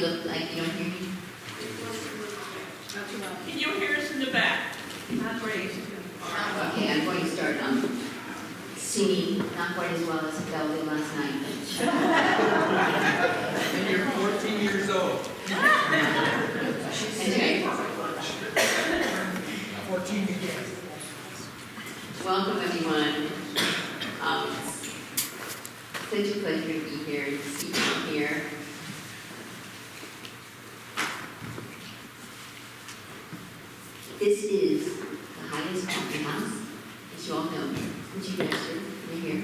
look like you don't hear me? Can you hear us in the back? Not great. Okay, I'm going to start singing, not quite as well as Belle did last night. And you're 14 years old. Anyway, 14 again. welcome everyone. Such a pleasure to be here, to see you here. This is the highest coffee house, as you all know, since you registered, you're here.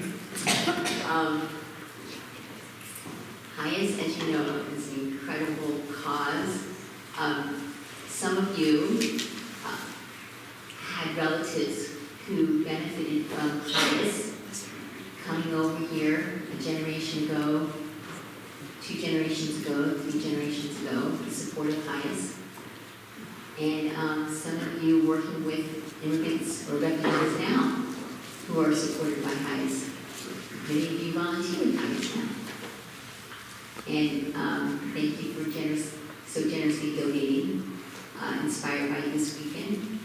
HIAS, as you know, is an incredible cause. Some of you had relatives who benefited from HIAS coming over here a generation ago, 2 generations ago, 3 generations ago, in support of HIAS. And some of you working with immigrants or refugees now who are supported by HIAS. Many of you volunteer with HIAS now. And thank you for so generously donating, inspired by this weekend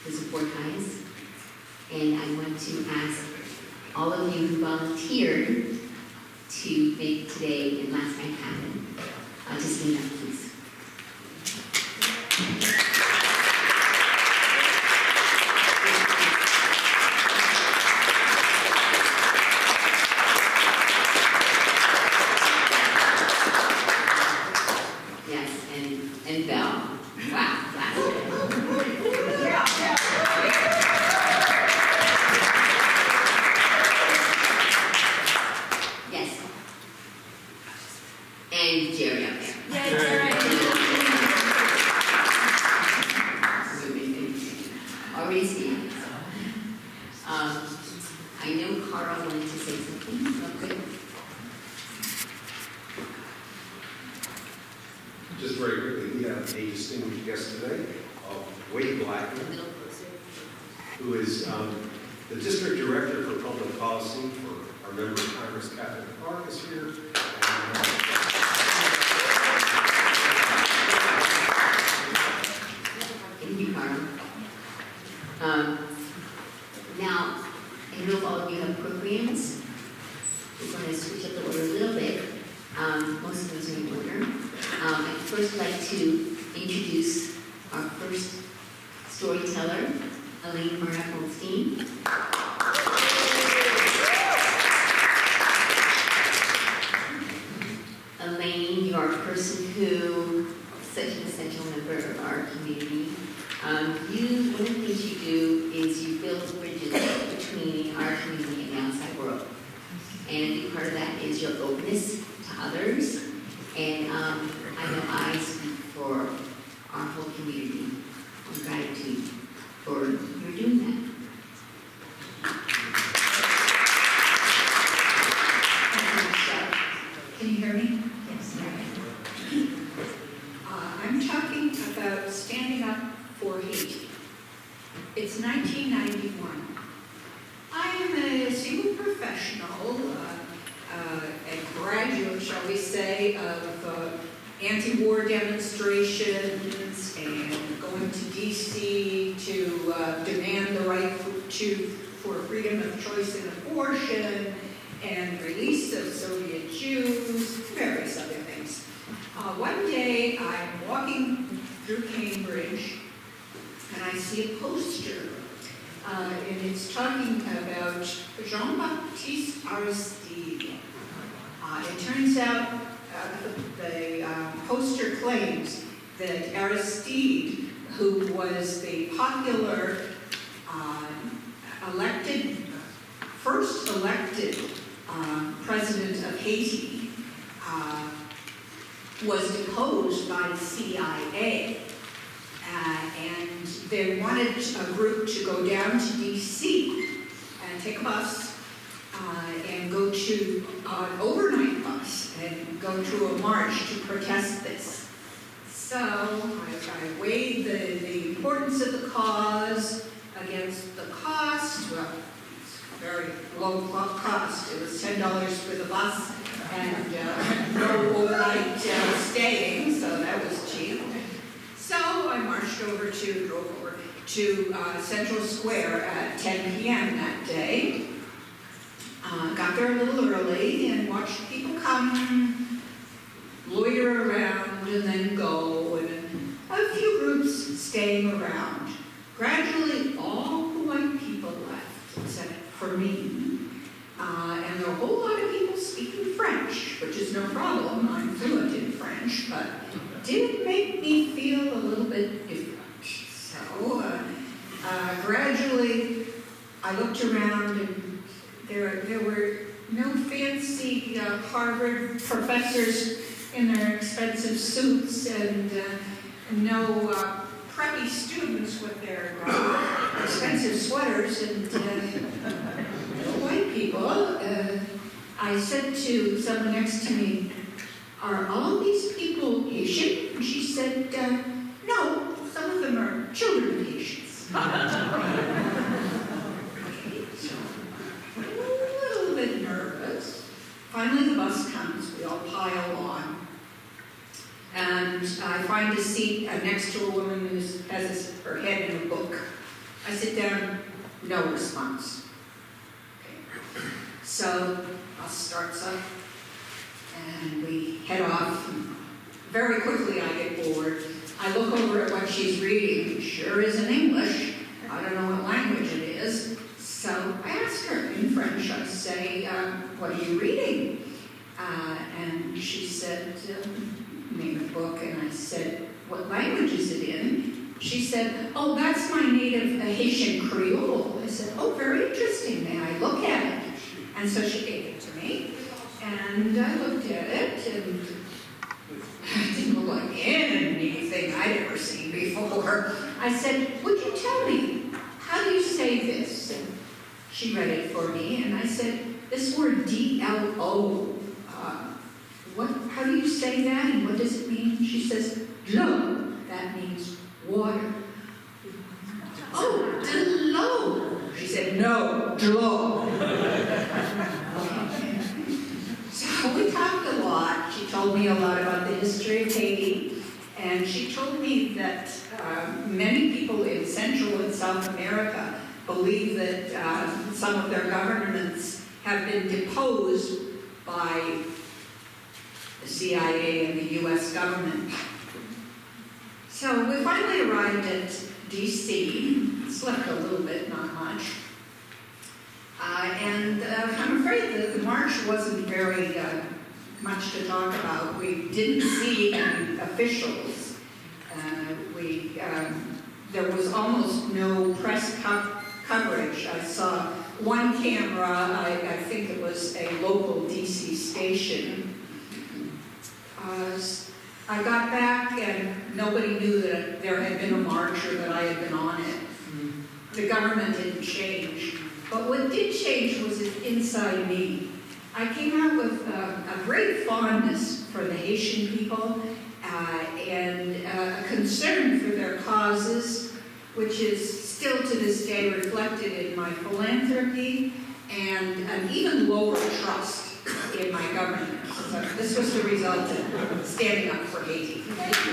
to support HIAS. And I want to ask all of you who volunteered to make today and last night happen, to stand up, please. Yes, and Belle. Wow, last year. Yes. And Jerry up there. Already seen. I know Carl wanted to say something real quick. Just very quickly, we have a distinguished guest today, Wade Blackman, A little closer. who is the District Director for Public Policy for our Member of Congress, Catherine Clark, is here. Thank you, Carl. Now, I know if all of you have programs. We're going to switch up the order a little bit. Most of those are in order. I'd first like to introduce our first storyteller, Elaine Mara-Holstein. Elaine, you are a person who is such an essential member of our community. One of the things you do is you build bridges between our community and the outside world. And a big part of that is your openness to others. And I know I speak for our whole community on gratitude for your doing that. Can you hear me? Yes. I'm talking about standing up for Haiti. It's 1991. I am a single professional, a graduate, shall we say, of anti-war demonstrations and going to D.C. to demand the right for freedom of choice in abortion and release of Soviet Jews, various other things. One day I'm walking through Cambridge and I see a poster and it's talking about Jean-Baptiste Aristide. It turns out the poster claims that Aristide, who was the popular first elected president of Haiti, was deposed by the CIA. And they wanted a group to go down to D.C. and take a bus and go to an overnight bus and go to a march to protest this. So I weighed the importance of the cause against the cost. Well, it's very low cost. It was $10 for the bus and no overnight staying, so that was cheap. So I drove over to Central Square at 10 p.m. that day. Got there a little early and watched people come, loiter around, and then go, and a few groups staying around. Gradually, all the white people left, except for me. And there were a whole lot of people speaking French, which is no problem. I'm fluent in French, but did make me feel a little bit different. So gradually, I looked around, and there were no fancy Harvard professors in their expensive suits, and no preppy students with their expensive sweaters, and white people. I said to someone next to me, "Are all these people Haitian?" And she said, "No, some of them are children of Haitians." Okay, so a little bit nervous. Finally, the bus comes. We all pile on. And I find a seat next to a woman who has her head in a book. I sit down, no response. So bus starts up, and we head off. Very quickly, I get bored. I look over at what she's reading. It sure is in English. I don't know what language it is. So I ask her in French. I say, "What are you reading?" And she said, name of the book. And I said, "What language is it in?" She said, "Oh, that's my native Haitian Creole." I said, "Oh, very interesting. May I look at it?" And so she gave it to me, and I looked at it, and it didn't look like anything I'd ever seen before. I said, "Would you tell me, how do you say this?" And she read it for me, and I said, "This word D-L-O, how do you say that, and what does it mean?" She says, "L'eau, that means water." "Oh, de l'eau." She said, "No, de l'eau." So we talked a lot. She told me a lot about the history of Haiti, and she told me that many people in Central and South America believe that some of their governments have been deposed by the CIA and the U.S. government. So we finally arrived at D.C., slept a little bit, not much. And I'm afraid the march wasn't very much to talk about. We didn't see any officials. There was almost no press coverage. I saw one camera, I think it was a local DC station. I got back and nobody knew that there had been a march or that I had been on it. The government didn't change. But what did change was inside me. I came out with a great fondness for the Haitian people and a concern for their causes, which is still to this day reflected in my philanthropy and an even lower trust in my government. So this was the result of standing up for Haiti. Thank you.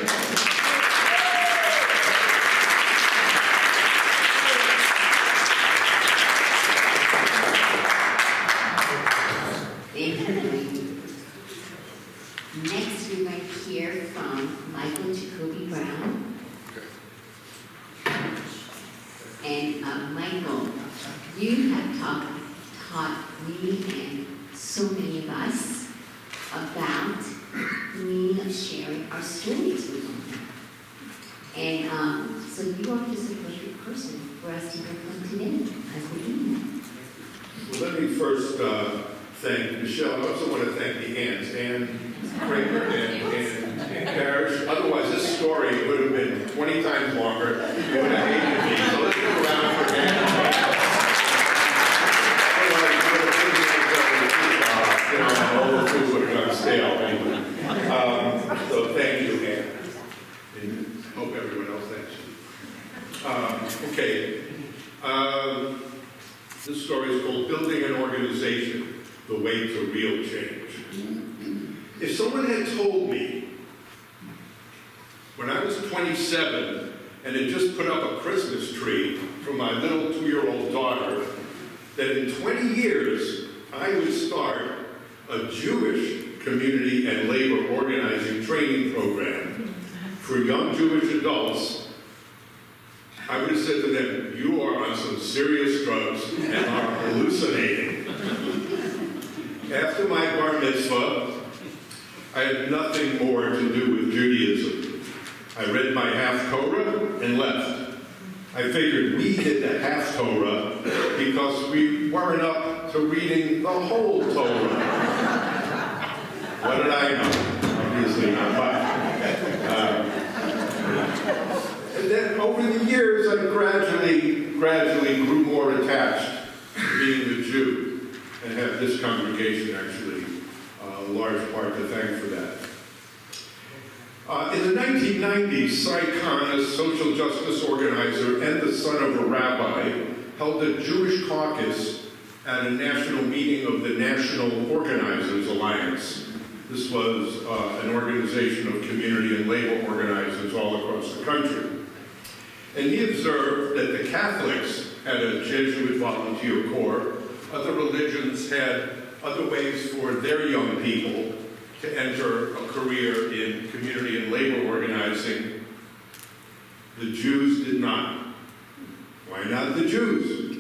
Next, we might hear from Michael Jacoby Brown. And Michael, you have taught me and so many of us about the meaning of sharing our stories with one another. And so you are just a perfect person for us to hear from today as we do that. Well, let me first thank Michelle. I also want to thank the aunts, Ann Kramer and Parrish. Otherwise, this story would have been 20 times longer. You would have hated me. So let's go around for Ann. All the food would have gone stale anyway. So thank you, Ann. And hope everyone else thanks you. Okay. This story is called Building an Organization, the Way to Real Change. If someone had told me when I was 27 and had just put up a Christmas tree for my little 2-year-old daughter, that in 20 years I would start a Jewish community and labor organizing training program for young Jewish adults, I would have said to them, you are on some serious drugs and are hallucinating. After my bar mitzvah, I had nothing more to do with Judaism. I read my half Torah and left. I figured we did the half Torah because we weren't up to reading the whole Torah. What did I know? Obviously not much. And then over the years, I gradually grew more attached to being a Jew and have this congregation actually a large part to thank for that. In the 1990s, Cy Khan, a social justice organizer and the son of a rabbi, held a Jewish caucus at a national meeting of the National Organizers Alliance. This was an organization of community and labor organizers all across the country. And he observed that the Catholics had a Jesuit volunteer corps, other religions had other ways for their young people to enter a career in community and labor organizing. The Jews did not. Why not the Jews?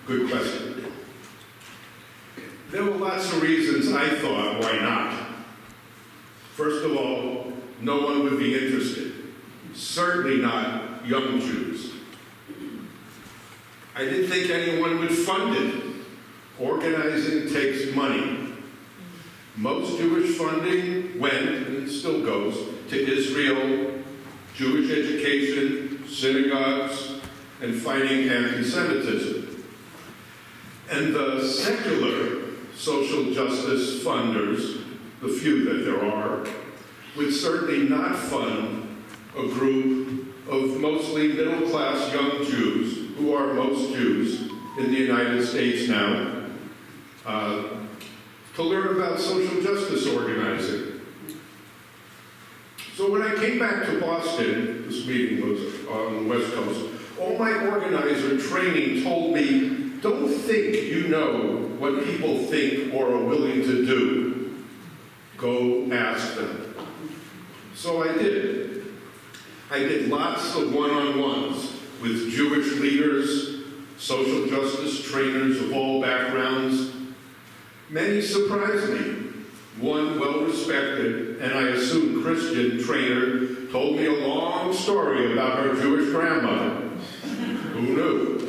Good question. There were lots of reasons I thought, why not? First of all, no one would be interested. Certainly not young Jews. I didn't think anyone would fund it. Organizing takes money. Most Jewish funding went, and still goes, to Israel, Jewish education, synagogues, and fighting anti-Semitism. And the secular social justice funders, the few that there are, would certainly not fund a group of mostly middle-class young Jews, who are most Jews in the United States now, to learn about social justice organizing. So when I came back to Boston, this meeting was on the West Coast, all my organizer training told me, don't think you know what people think or are willing to do. Go ask them. So I did. I did lots of one-on-ones with Jewish leaders, social justice trainers of all backgrounds. Many surprised me. One well-respected, and I assume Christian trainer told me a long story about her Jewish grandmother. Who knew?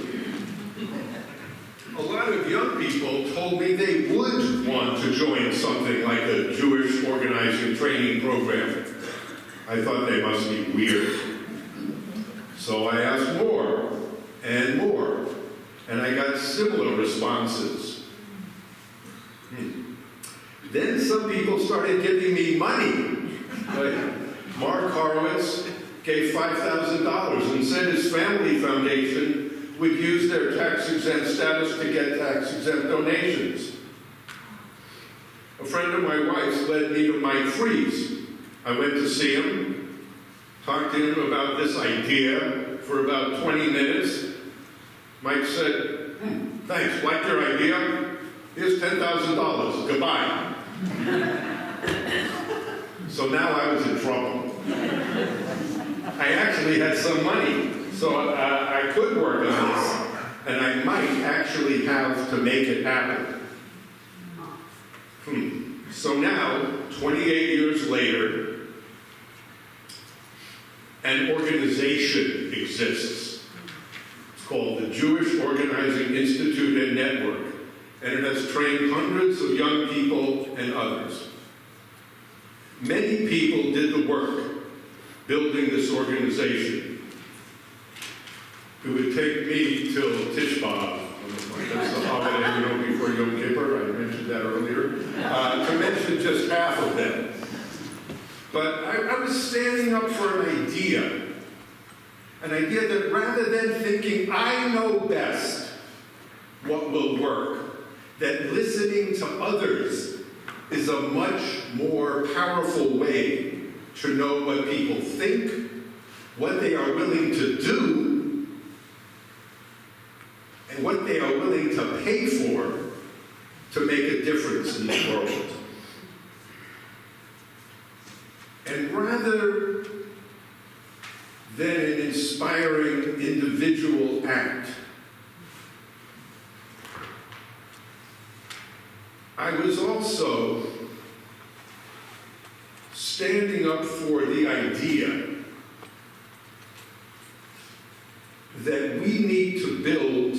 A lot of young people told me they would want to join something like a Jewish organizing training program. I thought they must be weird. So I asked more and more, and I got similar responses. Then some people started giving me money. Like Mark Horowitz gave $5,000 and said his family foundation would use their tax-exempt status to get tax-exempt donations. A friend of my wife's led me to Mike Freeze. I went to see him, talked to him about this idea for about 20 minutes. Mike said, thanks, like your idea? Here's $10,000, goodbye. So now I was in trouble. I actually had some money, so I could work on this, and I might actually have to make it happen. So now, 28 years later, an organization exists. It's called the Jewish Organizing Institute and Network, and it has trained hundreds of young people and others. Many people did the work building this organization. It would take me till Tish B'Av, that's the holiday, before Yom Kippur, I mentioned that earlier, to mention just half of them. But I was standing up for an idea that rather than thinking I know best what will work, that listening to others is a much more powerful way to know what people think, what they are willing to do, and what they are willing to pay for to make a difference in the world. And rather than an inspiring individual act, I was also standing up for the idea that we need to build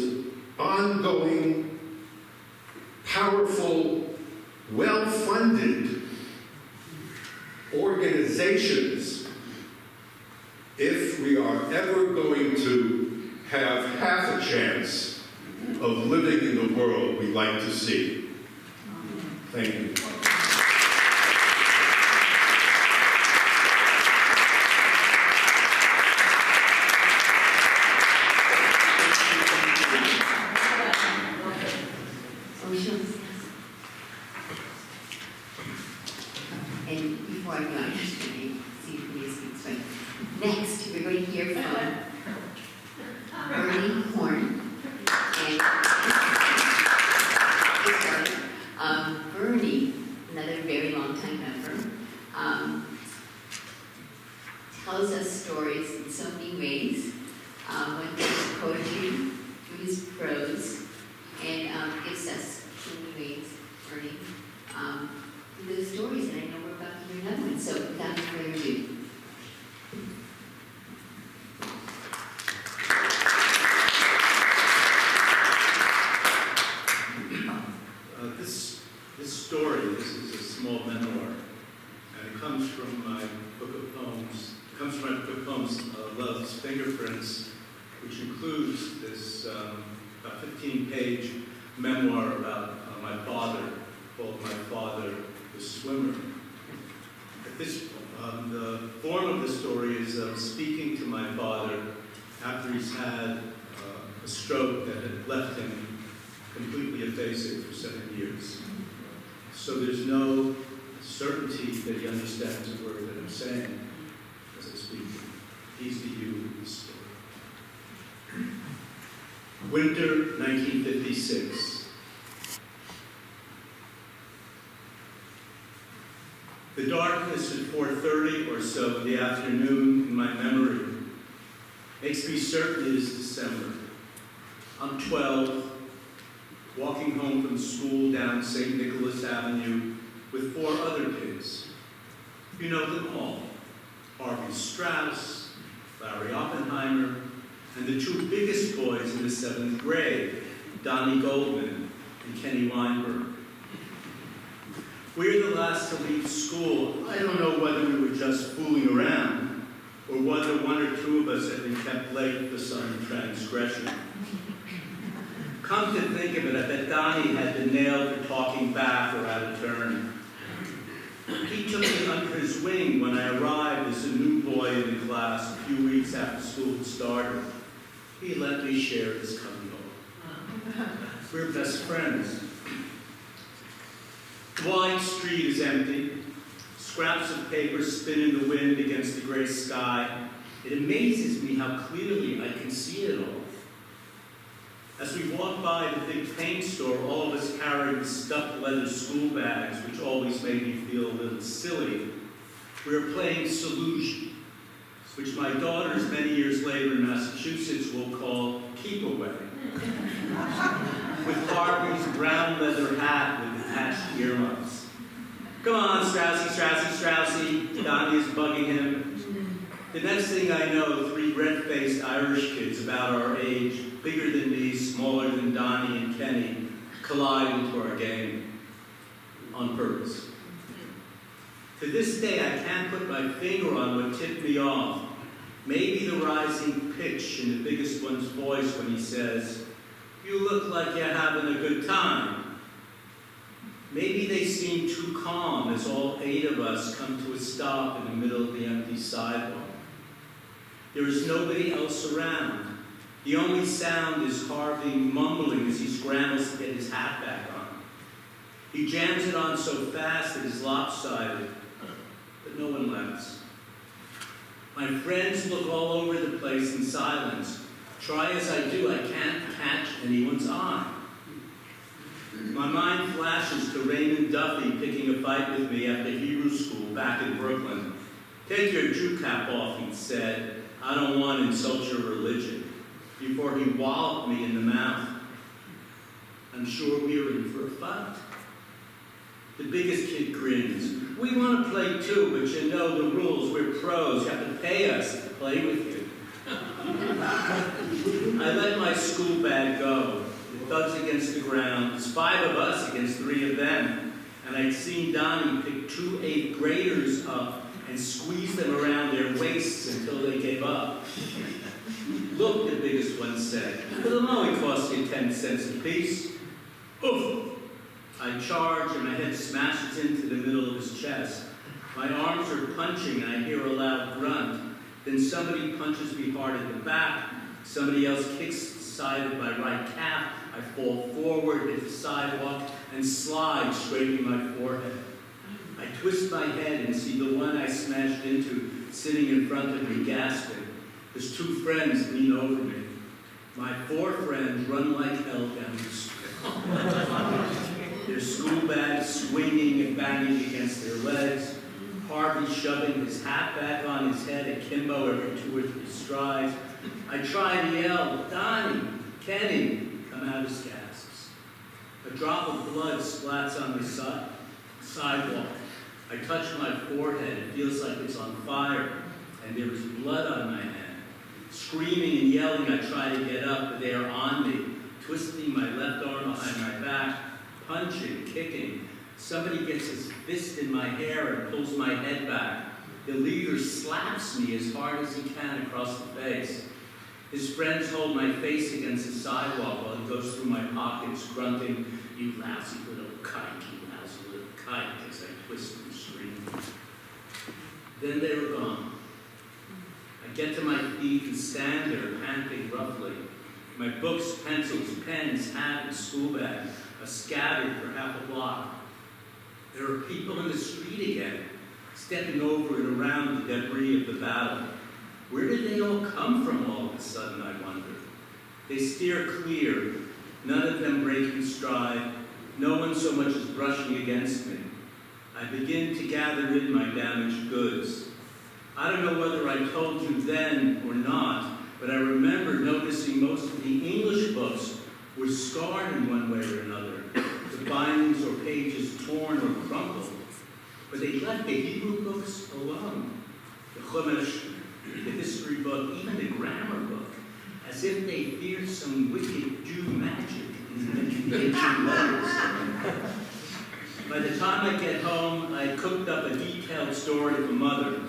ongoing, powerful, well-funded organizations if we are ever going to have half a chance of living in the world we'd like to see. Thank you. And before I go, I'm just going to see if he speaks right. Next, we're going to hear from Bernie Horn. And Bernie, another very long time member, tells us stories in so many ways, went through his poetry, through his prose, and gives us so many ways, Bernie, through those stories, and I know we're about to hear another one, so without further ado. This story, this is a small memoir, and it comes from my book of poems. It comes from my book of poems, Love's Fingerprints, which includes this about 15-page memoir about my father, called My Father the Swimmer. At this, the form of the story is speaking to my father after he's had a stroke that had left him completely aphasic for 7 years. So there's no certainty that he understands a word that I'm saying as I speak. He's the you in the story. Winter 1956. The darkness at 4:30 or so in the afternoon in my memory makes me certain it is December. I'm 12, walking home from school down St. Nicholas Avenue with 4 other kids. You know them all. Harvey Strauss, Larry Oppenheimer, and the 2 biggest boys in the 7th grade, Donnie Goldman and Kenny Weinberg. We're the last to leave school. I don't know whether we were just fooling around or whether 1 or 2 of us had been kept late for some transgression. Come to think of it, I bet Donnie had been nailed for talking back or out of turn. He took me under his wing when I arrived as a new boy in the class a few weeks after school had started. He let me share his company. We're best friends. Wide Street is empty. Scraps of paper spin in the wind against the gray sky. It amazes me how clearly I can see it all. As we walk by the big paint store, all of us carrying stuffed leather school bags, which always made me feel a little silly, we are playing Solution, which my daughters many years later in Massachusetts will call Keep Away, with Harvey's brown leather hat with attached earmuffs. Come on, Straussy, Straussy, Straussy, Donnie is bugging him. The next thing I know, 3 red-faced Irish kids about our age, bigger than me, smaller than Donnie and Kenny, collide into our game on purpose. To this day, I can't put my finger on what tipped me off. Maybe the rising pitch in the biggest one's voice when he says, "You look like you're having a good time." Maybe they seem too calm as all 8 of us come to a stop in the middle of the empty sidewalk. There is nobody else around. The only sound is Harvey mumbling as he scrambles to get his hat back on. He jams it on so fast it is lopsided, but no one laughs. My friends look all over the place in silence. Try as I do, I can't catch anyone's eye. My mind flashes to Raymond Duffy picking a fight with me after Hebrew school back in Brooklyn. Take your Jew cap off, he said. I don't want to insult your religion. Before he walloped me in the mouth. I'm sure we were in for a fight. The biggest kid grins. We want to play too, but you know the rules. We're pros. You have to pay us to play with you. I let my school bag go. It thuds against the ground. There's 5 of us against 3 of them. And I'd seen Donnie pick 2 8th graders up and squeeze them around their waists until they gave up. Look, the biggest one said, it'll only cost you 10 cents a piece. Oof! I charge and my head smashes into the middle of his chest. My arms are punching and I hear a loud grunt. Then somebody punches me hard in the back. Somebody else kicks the side of my right calf. I fall forward, hit the sidewalk, and slide, scraping my forehead. I twist my head and see the one I smashed into sitting in front of me, gasping. His 2 friends lean over me. My 4 friends run like hell down the street. Their school bags swinging and banging against their legs. Harvey shoving his hat back on his head akimbo every 2 or 3 strides. I try to yell, Donnie, Kenny, come out as gasps. A drop of blood splats on the sidewalk. I touch my forehead. It feels like it's on fire, and there is blood on my hand. Screaming and yelling, I try to get up, but they are on me, twisting my left arm behind my back, punching, kicking. Somebody gets his fist in my hair and pulls my head back. The leader slaps me as hard as he can across the face. His friends hold my face against the sidewalk while he goes through my pockets, grunting, you lousy little kike, you lousy little kike, as I twist and scream. Then they were gone. I get to my feet and stand there, panting roughly. My books, pencils, pens, hat, and school bag are scattered for half a block. There are people in the street again, stepping over and around the debris of the battle. Where did they all come from all of a sudden, I wonder? They steer clear, none of them breaking stride, no one so much as brushing against me. I begin to gather in my damaged goods. I don't know whether I told you then or not, but I remember noticing most of the English books were scarred in one way or another, the bindings or pages torn or crumpled. But they left the Hebrew books alone, the Chumash, the history book, even the grammar book, as if they feared some wicked Jew magic in the ancient letters. By the time I get home, I had cooked up a detailed story for Mother.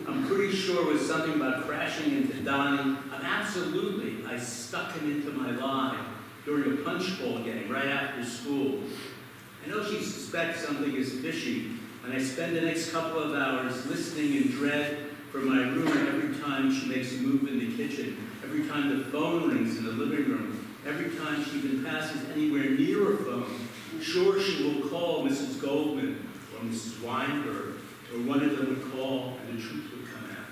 I'm pretty sure it was something about crashing into Donnie. Absolutely, I stuck him into my lie during a punch bowl game right after school. I know she suspects something is fishy, and I spend the next couple of hours listening in dread for my room every time she makes a move in the kitchen, every time the phone rings in the living room, every time she even passes anywhere near a phone. Sure, she will call Mrs. Goldman or Mrs. Weinberg, or one of them would call and the truth would come out.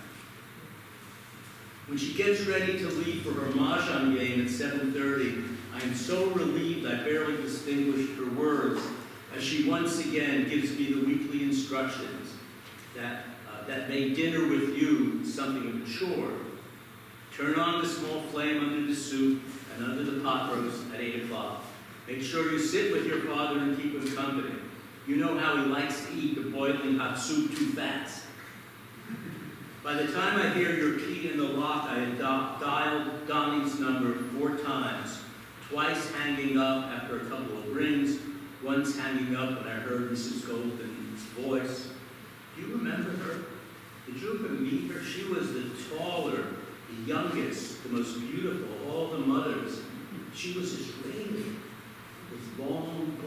When she gets ready to leave for her Mahjong game at 7:30, I am so relieved I barely distinguished her words as she once again gives me the weekly instructions that make dinner with you something of a chore. Turn on the small flame under the soup and under the pot roast at 8 o'clock. Make sure you sit with your father and keep him company. You know how he likes to eat the boiling hot soup too fast. By the time I hear your key in the lock, I had dialed Donnie's number 4 times, twice hanging up after a couple of rings, once hanging up when I heard Mrs. Goldman's voice. Do you remember her? Did you ever meet her? She was the taller, the youngest, the most beautiful, of all the mothers. She was Israeli, with long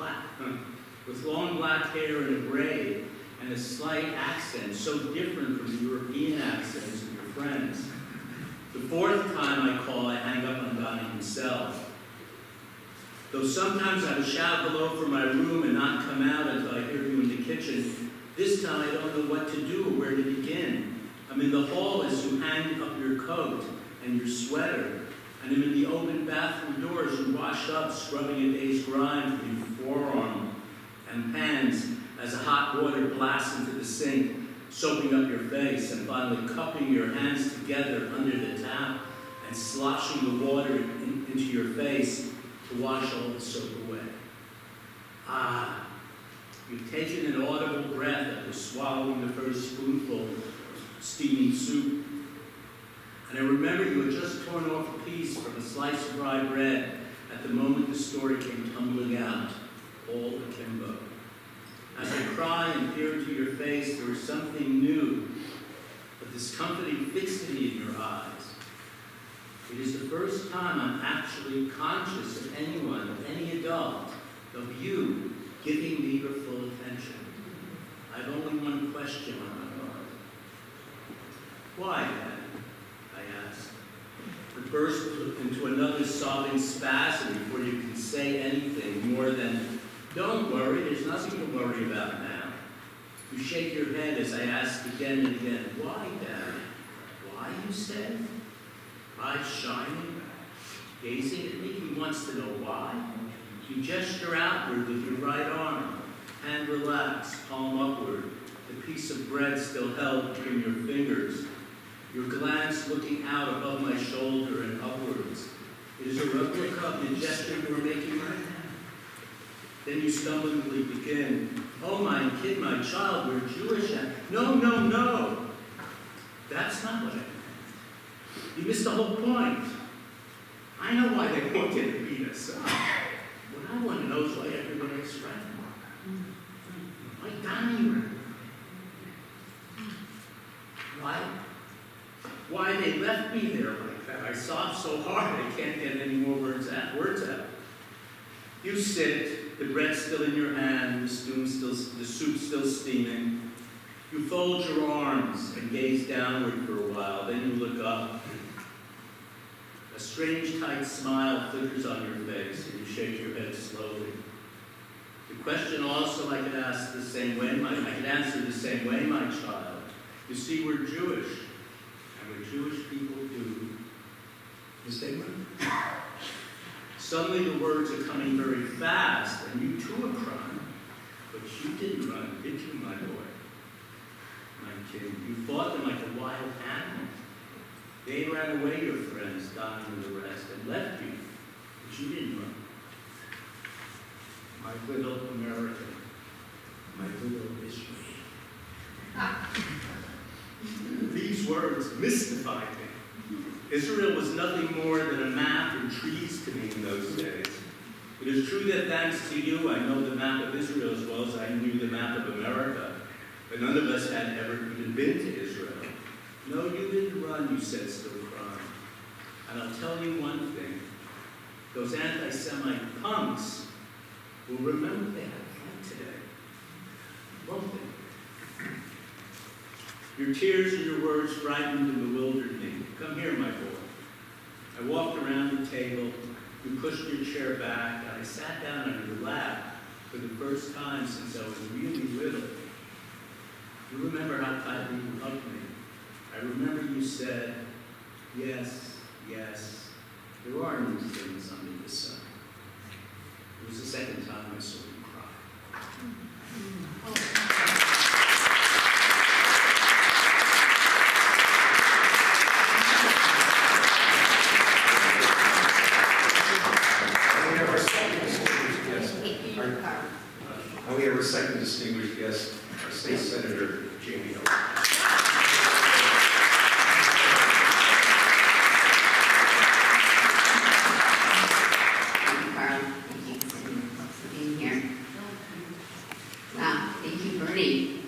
black hair and a braid, and a slight accent, so different from the European accents of your friends. The 4th time I call, I hang up on Donnie himself. Though sometimes I would shout hello from my room and not come out until I hear you in the kitchen, this time I don't know what to do or where to begin. I'm in the hall as you hang up your coat and your sweater. And I'm in the open bathroom doors you wash up, scrubbing a day's grind from your forearm and hands as the hot water blasts into the sink, soaping up your face, and finally cupping your hands together under the tap and sloshing the water into your face to wash all the soap away. Ah, you've taken an audible breath after swallowing the first spoonful of steaming soup. And I remember you had just torn off a piece from a slice of rye bread at the moment the story came tumbling out, all akimbo. As I cry and peer into your face, there is something new, a discomforting fixity in your eyes. It is the first time I'm actually conscious of anyone, of any adult, of you giving me your full attention. I have only one question on my mind. Why, Dad? I asked. But burst into another sobbing spasm before you can say anything more than, "Don't worry, there's nothing to worry about now." You shake your head as I ask again and again, "Why, Dad? Why?" you said. Eyes shining, gazing at me. He wants to know why. You gesture outward with your right arm, hand relaxed, palm upward, the piece of bread still held between your fingers. Your glance looking out above my shoulder and upwards. It is a replica of the gesture you are making right now. Then you stumblingly begin, "Oh, my kid, my child, we're Jewish." No, no, no. That's not what I meant. You missed the whole point. I know why they wanted to beat us up. What I want to know is why everybody is frightened. Why Donnie? Why they left me there like that? I sobbed so hard I can't get any more words out. You sit, the bread still in your hand, the soup still steaming. You fold your arms and gaze downward for a while, then you look up. A strange tight smile flickers on your face and you shake your head slowly. The question also I could answer the same way, my child. You see, we're Jewish. And what Jewish people do is they run. Suddenly the words are coming very fast, and you too are crying. But you didn't run, did you, my boy? My kid, you fought them like a wild animal. They ran away, your friends, Donnie and the rest, and left you. But you didn't run. My little American, my little Israel. These words mystified me. Israel was nothing more than a map and trees to me in those days. It is true that thanks to you, I know the map of Israel as well as I knew the map of America. But none of us had ever even been to Israel. No, you didn't run, you said, still crying. And I'll tell you one thing. Those anti-Semite punks will remember they had a fight today. Won't they? Your tears and your words frightened and bewildered me. Come here, my boy. I walked around the table. You pushed your chair back, and I sat down on your lap for the first time since I was really little. You remember how tightly you hugged me. I remember you said, "Yes, yes, there are new things under the sun." It was the second time I saw you cry. And we have our second distinguished guest, our State Senator, Jamie Hill. Thank you, Carl. Thank you for being here. Wow, thank you, Bernie.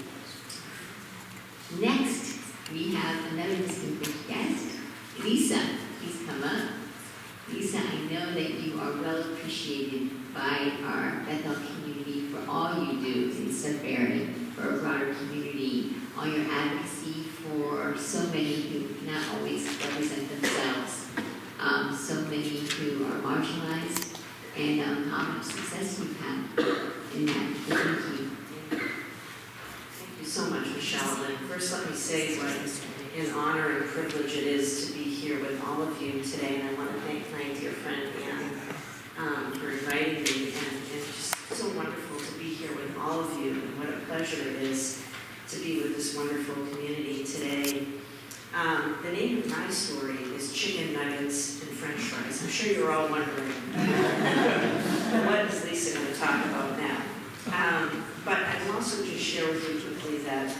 Next, we have another distinguished guest, Lisa. Please come up. Lisa, I know that you are well appreciated by our Bethel community for all you do in Sudbury, for a broader community, all your advocacy for so many who not always represent themselves, so many who are marginalized, and how much success you've had in that. Thank you. Thank you so much, Michelle. And first, let me say what an honor and privilege it is to be here with all of you today, and I want to thank my dear friend Anne for inviting me, and it's just so wonderful to be here with all of you, and what a pleasure it is to be with this wonderful community today. The name of my story is Chicken Nuggets and French Fries. I'm sure you're all wondering, what is Lisa going to talk about now? But I will also just share with you quickly that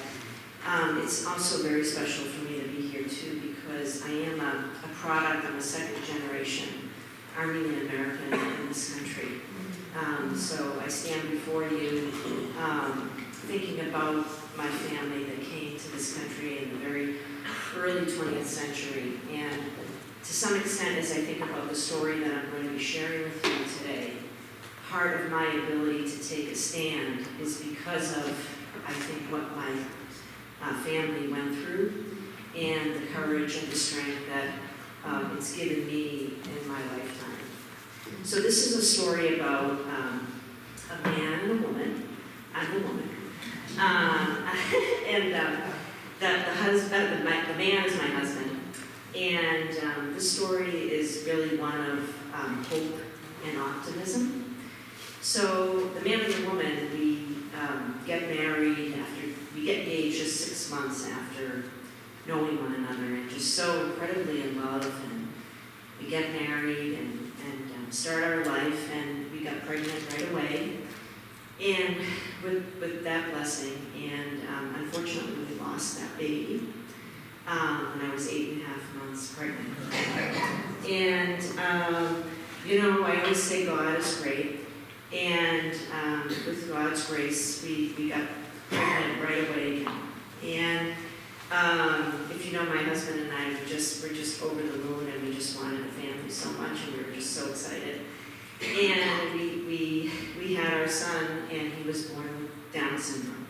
it's also very special for me to be here too, because I am a product, I'm a second generation Armenian American in this country. So I stand before you thinking about my family that came to this country in the very early 20th century. And to some extent, as I think about the story that I'm going to be sharing with you today, part of my ability to take a stand is because of, I think, what my family went through and the courage and the strength that it's given me in my lifetime. So this is a story about a man and a woman. I'm a woman. And the man is my husband. And this story is really one of hope and optimism. So the man and the woman, we get married after, we get engaged just 6 months after knowing one another, and just so incredibly in love, and we get married and start our life, and we got pregnant right away, and with that blessing, and unfortunately we lost that baby when I was 8.5 months pregnant. And I always say God is great, and with God's grace we got pregnant right away. And if you know, my husband and I, we're just over the moon, and we just wanted a family so much, and we were just so excited. And we had our son, and he was born with Down syndrome.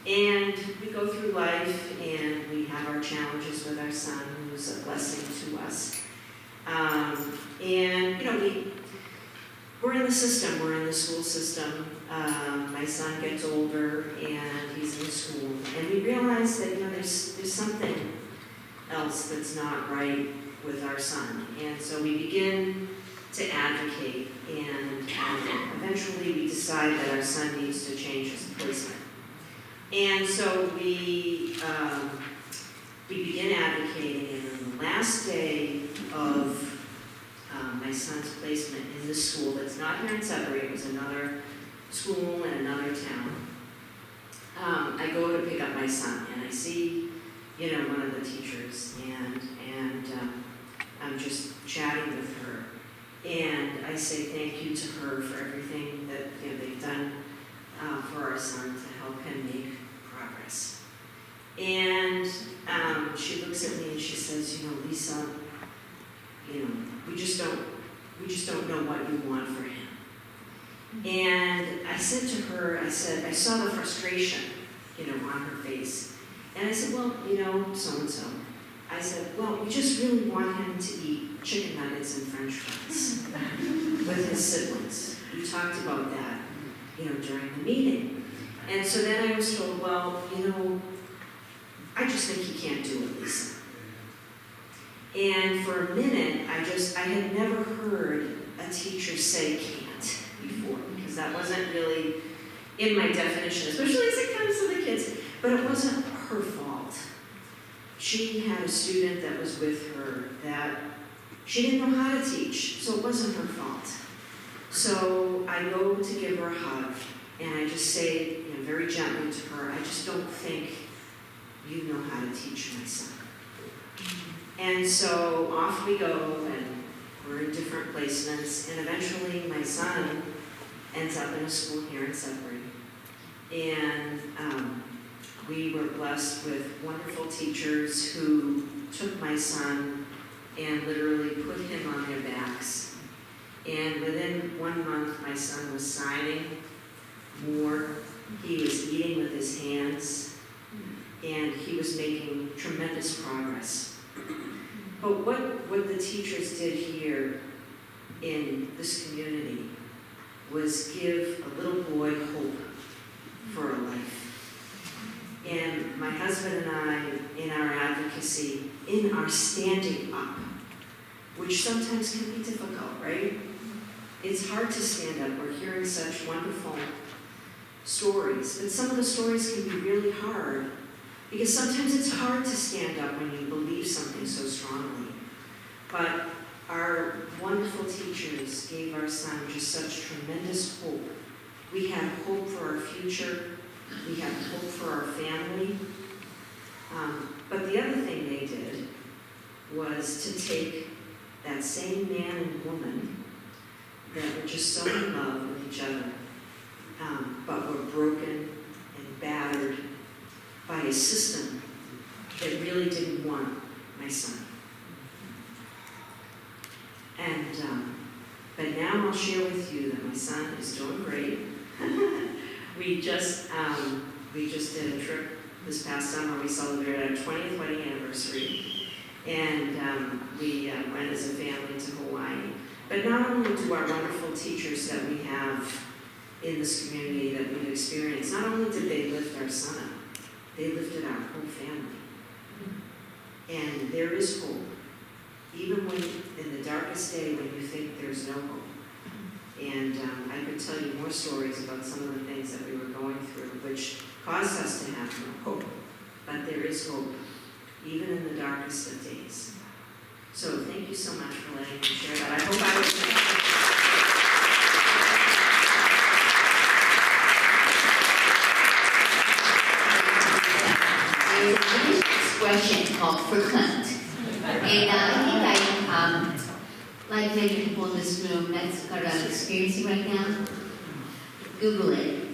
And we go through life, and we have our challenges with our son, who's a blessing to us. We're in the system, we're in the school system. My son gets older, and he's in school, and we realize that there's something else that's not right with our son, and so we begin to advocate, and eventually we decide that our son needs to change his placement. And so we begin advocating, and on the last day of my son's placement in this school that's not here in Sudbury, it was another school in another town, I go to pick up my son, and I see, one of the teachers, and I'm just chatting with her, and I say thank you to her for everything that they've done for our son to help him make progress. And she looks at me and she says, Lisa, we just don't know what you want for him. And I said to her, I saw the frustration, on her face. And I said, well, so-and-so. I said, well, we just really want him to eat chicken nuggets and French fries with his siblings. We talked about that, during the meeting. And so then I was told, well, I just think he can't do it, Lisa. And for a minute, I had never heard a teacher say can't before, because that wasn't really in my definition, especially as it comes to the kids. But it wasn't her fault. She had a student that was with her that she didn't know how to teach, so it wasn't her fault. So I go to give her a hug, and I just say, very gently to her, I just don't think you know how to teach my son. And so off we go, and we're in different placements, and eventually my son ends up in a school here in Sudbury. And we were blessed with wonderful teachers who took my son and literally put him on their backs. And within 1 month, my son was signing more, he was eating with his hands, and he was making tremendous progress. But what the teachers did here in this community was give a little boy hope for a life. And my husband and I, in our advocacy, in our standing up, which sometimes can be difficult, right? It's hard to stand up. We're hearing such wonderful stories, but some of the stories can be really hard because sometimes it's hard to stand up when you believe something so strongly. But our wonderful teachers gave our son just such tremendous hope. We have hope for our future. We have hope for our family. But the other thing they did was to take that same man and woman that were just so in love with each other, but were broken and battered by a system that really didn't want my son. And, but now I'll share with you that my son is doing great. We just did a trip this past summer. We celebrated our 20th wedding anniversary, and we went as a family to Hawaii. But not only do our wonderful teachers that we have in this community that we've experienced, not only did they lift our son up, they lifted our whole family. And there is hope, even when in the darkest day when you think there's no hope. And I could tell you more stories about some of the things that we were going through, which caused us to have no hope. But there is hope, even in the darkest of days. So thank you so much for letting me share that. I hope I There's a British expression called verklempt. And I think like many people in this room, that's what I'm experiencing right now. Google it.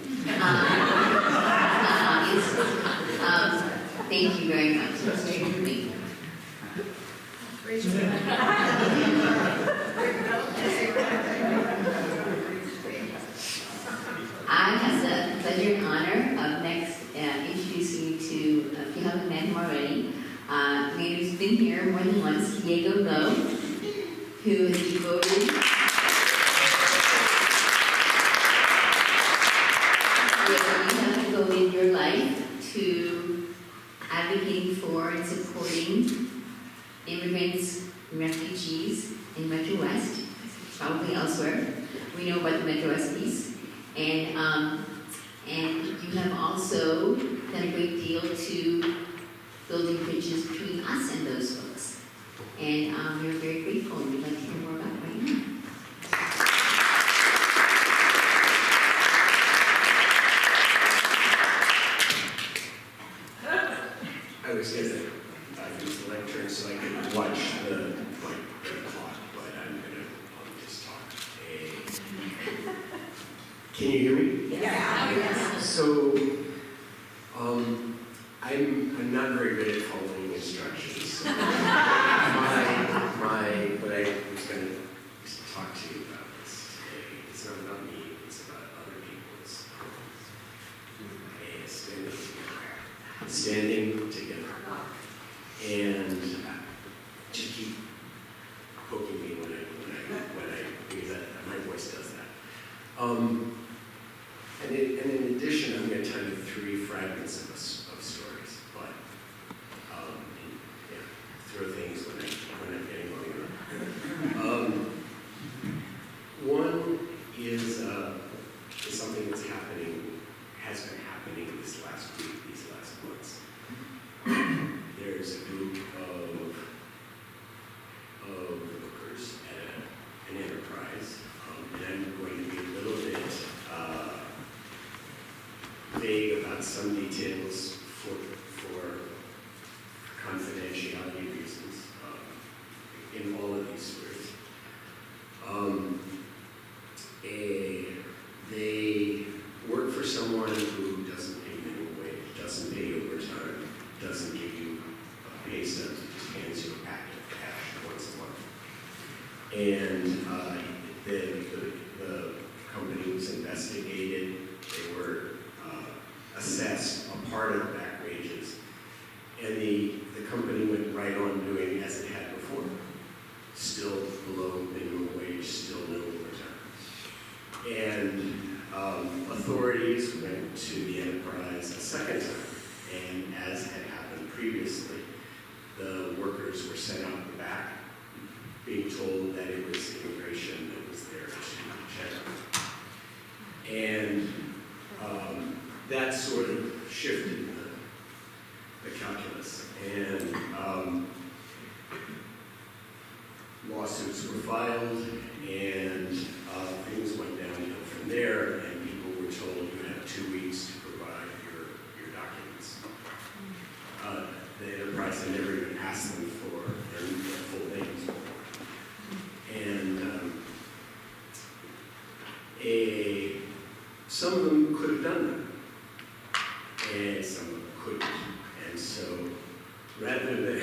Thank you very much. That's very moving. I have the pleasure and honor of next introducing you to, if you haven't met him already, a man who's been here more than once, Diego Lowe, who has devoted your life to advocating for and supporting immigrants and refugees in Metro West, probably elsewhere. We know about the Metro West piece. And you have also done a great deal to building bridges between us and those folks. And we're very grateful, and we'd like to hear more about it right now. I was going to use the lectern so I could watch the clock, but I'm going to just talk. Can you hear me? Yeah. So, I'm not very good at following instructions. But I was going to talk to you about this today. It's not about me, it's about other people's standing together. And just keep poking me when I because my voice does that. And in addition, I'm going to tell you 3 fragments of stories, but throw things when I'm getting longer. One is something that's has been happening this last week, these last months. There's a group of workers at an enterprise, and I'm going to be a little bit vague about some details for confidentiality reasons in all of these stories. They work for someone who doesn't pay minimum wage, doesn't pay overtime, doesn't give you a pay stub, just hands you a packet of cash once a month. And the company was investigated. They were assessed a part of the back wages, and the company went right on doing as it had before. Still below minimum wage, still no overtime. And authorities went to the enterprise a second time previously, the workers were sent out the back, being told that it was immigration that was there to check. And that sort of shifted the calculus. And lawsuits were filed, and things went downhill from there, and people were told you have 2 weeks to provide your documents. The enterprise had never even asked them for their full names. And some of them could have done that, and some of them couldn't. And so rather than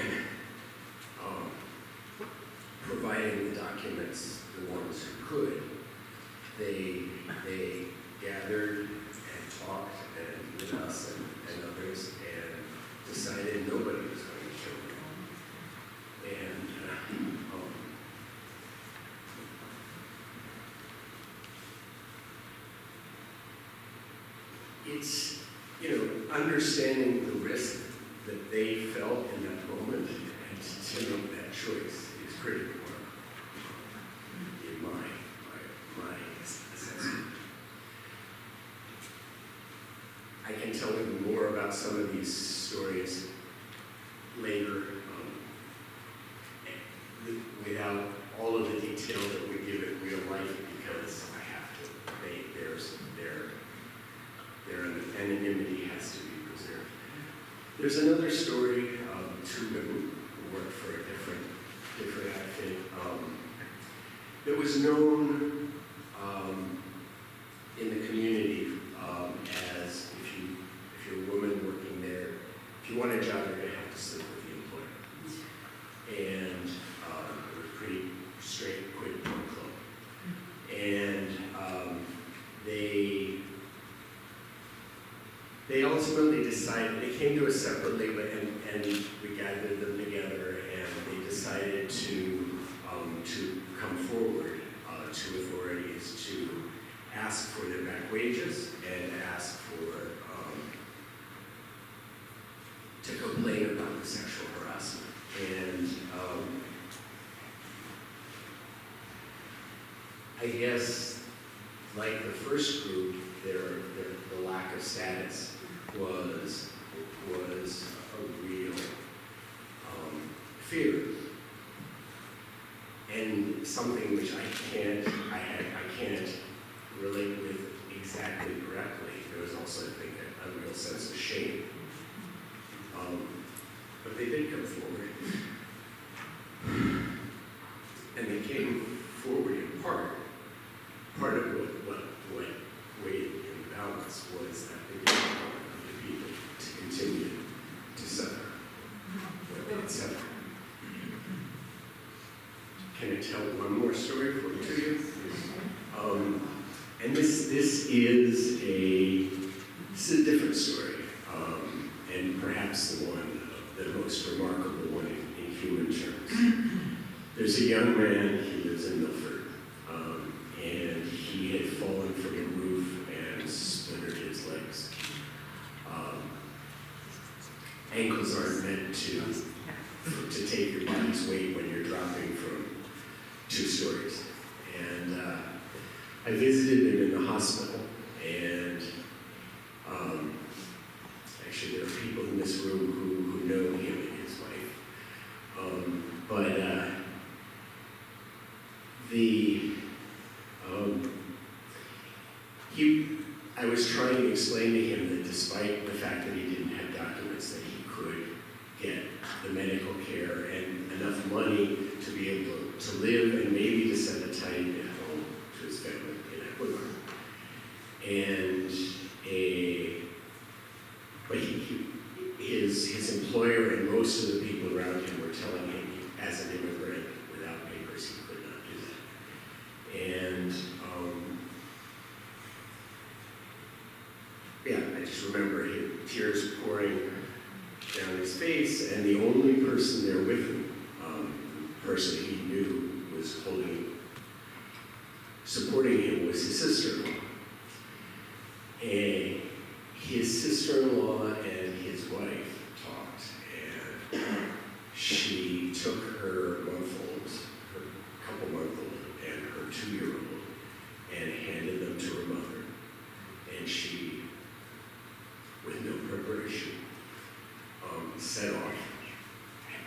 providing the documents, the ones who could, they gathered and talked and with us and others and decided nobody was going to kill them. And it's, understanding the risk that they felt in that moment and to make that choice is critical in my assessment. I can tell you more about some of these stories later, without all of the detail that we give it real life, because I have to. Their anonymity has to be preserved. There's another story of two women who worked for a different outfit that was known in the community as if you're a woman working there, if you want a job, you're going to have to sleep with the employer. And it was pretty straight quid pro quo. And they ultimately decided, they came to us separately, and we gathered them together, and they decided to come forward to authorities to ask for their back wages and ask for, to complain about the sexual harassment. And I guess, like the first group, the lack of status was a real fear, and something which I can't relate with exactly correctly. There was also, I think, a real sense of shame. But they did come forward, and they came forward in part of what weighed in the balance was that they didn't want other people to continue to suffer what they had suffered. Can I tell one more story to you? And this is a different story, and perhaps the most remarkable one in human terms. There's a young man, he lives in Milford, and he had fallen from a roof and splintered his legs. Ankles aren't meant to take your body's weight when you're dropping from 2 stories. And I visited him in the hospital, and actually there are people in this room who know him and his wife. I was trying to explain to him that despite the fact that he didn't have documents, that he could get the medical care and enough money to be able to live and maybe to send a tiny bit home to his family in Ecuador. And but his employer and most of the people around him were telling him, as an immigrant without papers, he could not do that. And I just remember tears pouring down his face, and the only person there with him, the person he knew was supporting him, was his sister-in-law. And his sister-in-law and his wife talked, and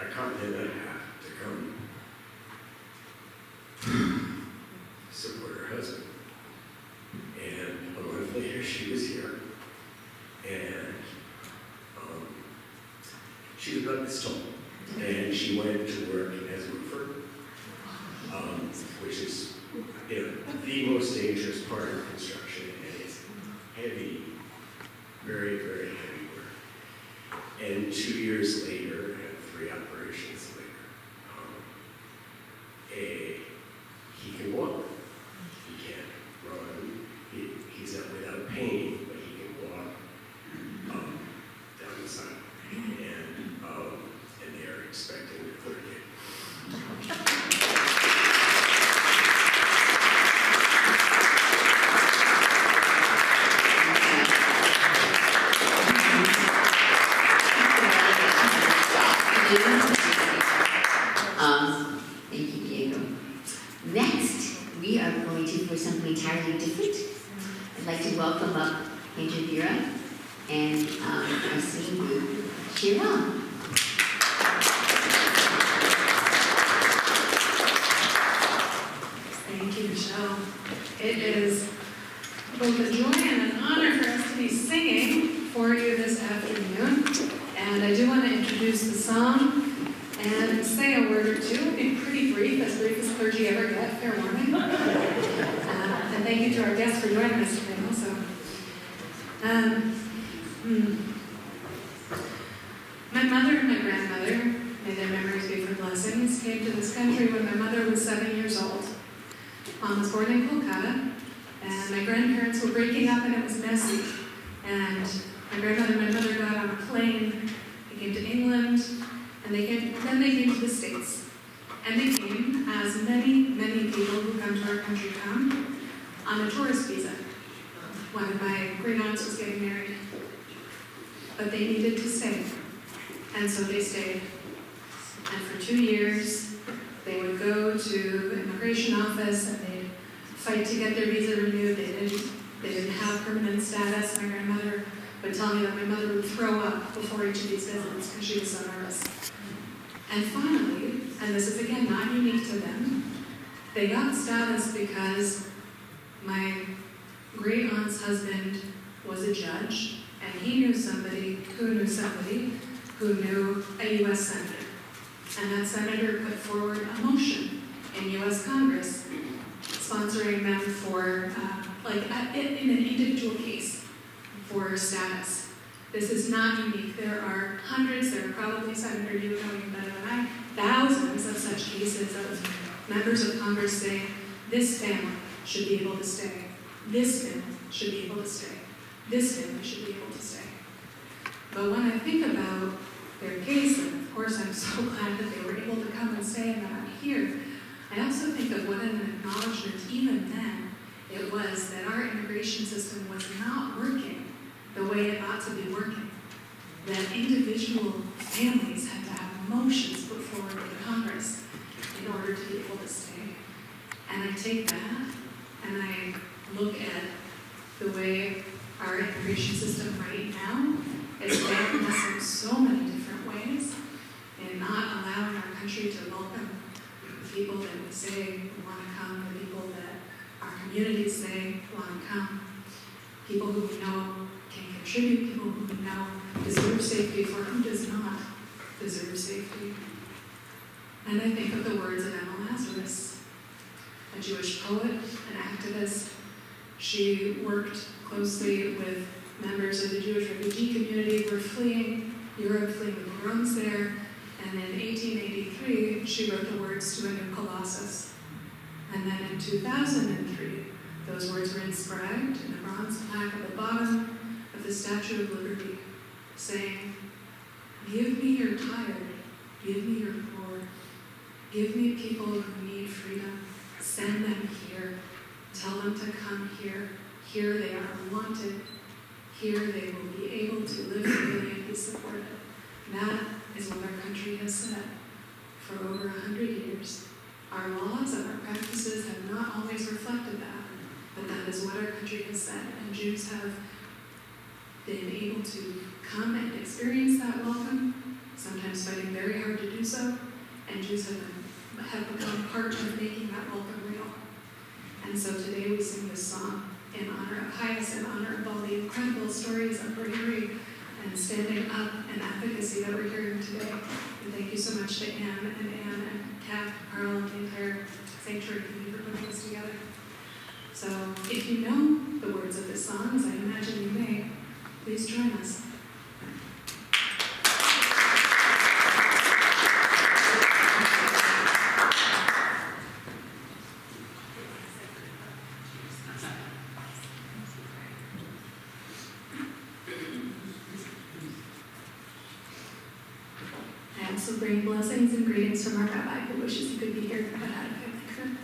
a continent and a half to come support her husband. And a month later, she was here. And she was about this tall. And she went to work as a roofer, which is, the most dangerous part of construction. And it's heavy, very, very heavy work. And 2 years later, and 3 operations later, he can walk. He can't run. He's not without pain, but he can walk down the side. And they are expecting the third kid. Thank you, Diego. Next, we are going to for something entirely different. I'd like to welcome up Angel Vera and our singing group, Shira. Thank you, Michelle. It is both a joy and an honor for us to be singing for you this afternoon. And I do want to introduce the song and say a word or two. It'll be pretty brief as clergy ever get, fair warning. And thank you to our guests for joining us today also. My mother and my grandmother, may their memories be for blessings, came to this country when my mother was 7 years old. Mom was born in Kolkata, and my grandparents were breaking up and it was messy. And my grandmother and my mother got on a plane, they came to England, and then they came to the States. And they came, as many, many people who come to our country come, on a tourist visa. One of my great aunts was getting married. But they needed to stay, and so they stayed. And for 2 years, they would go to the immigration office and they'd fight to get their visa renewed. They didn't have permanent status. My grandmother would tell me that my mother would throw up before each of these visits because she was so nervous. And finally, and this is again not unique to them, they got status because my great aunt's husband was a judge, and he knew somebody who knew somebody who knew a U.S. senator. And that senator put forward a motion in U.S. Congress sponsoring them for, in an individual case for status. This is not unique. There are hundreds, there are probably, Senator, you know even better than I, thousands of such cases of members of Congress saying, this family should be able to stay. This family should be able to stay. This family should be able to stay. But when I think about their case, and of course I'm so glad that they were able to come and stay and that I'm here, I also think of what an acknowledgement even then it was that our immigration system was not working the way it ought to be working. That individual families had to have motions put forward in Congress in order to be able to stay. And I take that and I look at the way our immigration system right now is failing us in so many different ways and not allowing our country to welcome the people that we say want to come, the people that our communities say want to come, people who we know can contribute, people who we know deserve safety for who does not deserve safety. And I think of the words of Emma Lazarus, a Jewish poet, an activist. She worked closely with members of the Jewish refugee community who were fleeing Europe, fleeing the pogroms there. And in 1883, she wrote the words to a new Colossus. And then in 2003, those words were inscribed in a bronze plaque at the bottom of the Statue of Liberty, saying, "Give me your tired, give me your poor, give me people who need freedom, send them here, tell them to come here, here they are wanted, here they will be able to live freely and be supported." That is what our country has said for over 100 years. Our laws and our practices have not always reflected that, but that is what our country has said, and Jews have been able to come and experience that welcome, sometimes fighting very hard to do so, so, and Jews have become part of making that welcome real. And so today we sing this song in honor of HIAS, in honor of all the incredible stories of bravery and standing up and advocacy that we're hearing today. And thank you so much to Anne and Kat, Carl, and the entire sanctuary committee for putting this together. So if you know the words of this song, as I imagine you may, please join us. I also bring blessings and greetings from our rabbi who wishes he could be here but had a family commitment.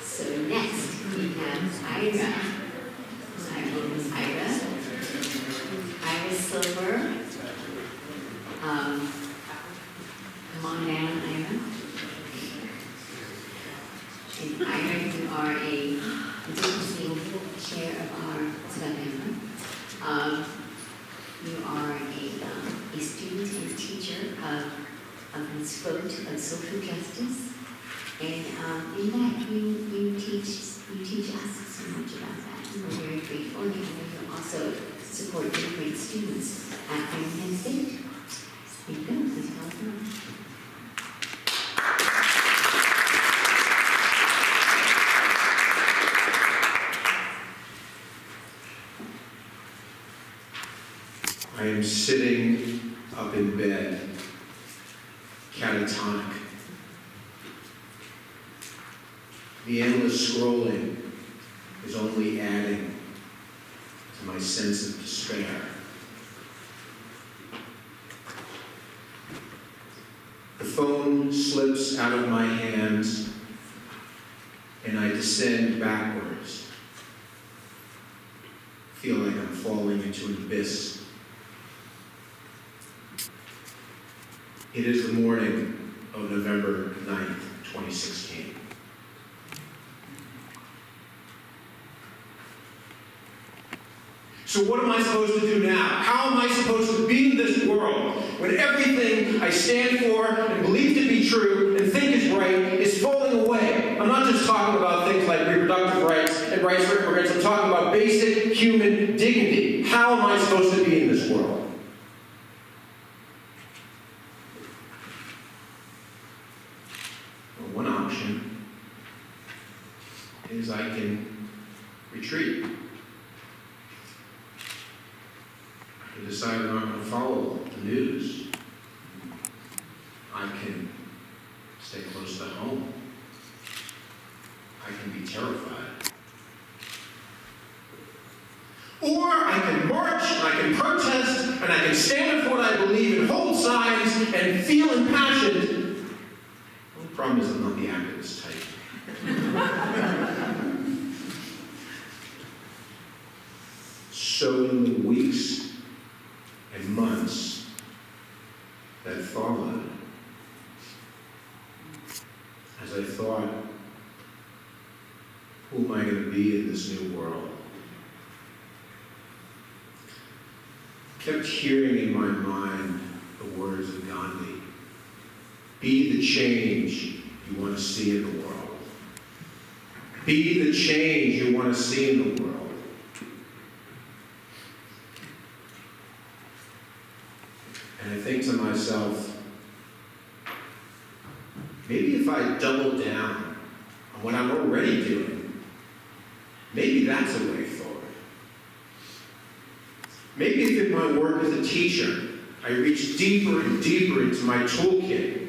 So next we have Ira. Our name is Ira. Ira Silver. Come on down, Ira. And Ira, you are a Indigenous chair of our Savannah. You are a student and teacher of this vote of social justice. And in that, you teach us so much about that. And we're very grateful. And you also support immigrant students at Penn State. There you go. Please tell us more. I am sitting up in bed, catatonic. The endless scrolling is only adding to my sense of despair. The phone slips out of my hands and I descend backwards. Feel like I'm falling into an abyss. It is the morning of November 9th. 2016. So what am I supposed to do now? How am I supposed to be in this world when everything I stand for and believe to be true and think is right is falling away? I'm not just talking about things like reproductive rights and rights for immigrants. I'm talking about basic human dignity. How am I supposed to be in this world? Well, one option is I can retreat. I decide I'm not going to follow the news. I can stay close to home. I can be terrified. Or I can march, and I can protest, and I can stand up for what I believe and hold signs and feel impassioned. Well, the problem is I'm not the activist type. So in the weeks and months that followed, as I thought, who am I going to be in this new world? I kept hearing in my mind the words of Gandhi. Be the change you want to see in the world. Be the change you want to see in the world. And I think to myself, maybe if I double down on what I'm already doing, maybe that's a way forward. Maybe if in my work as a teacher, I reach deeper and deeper into my toolkit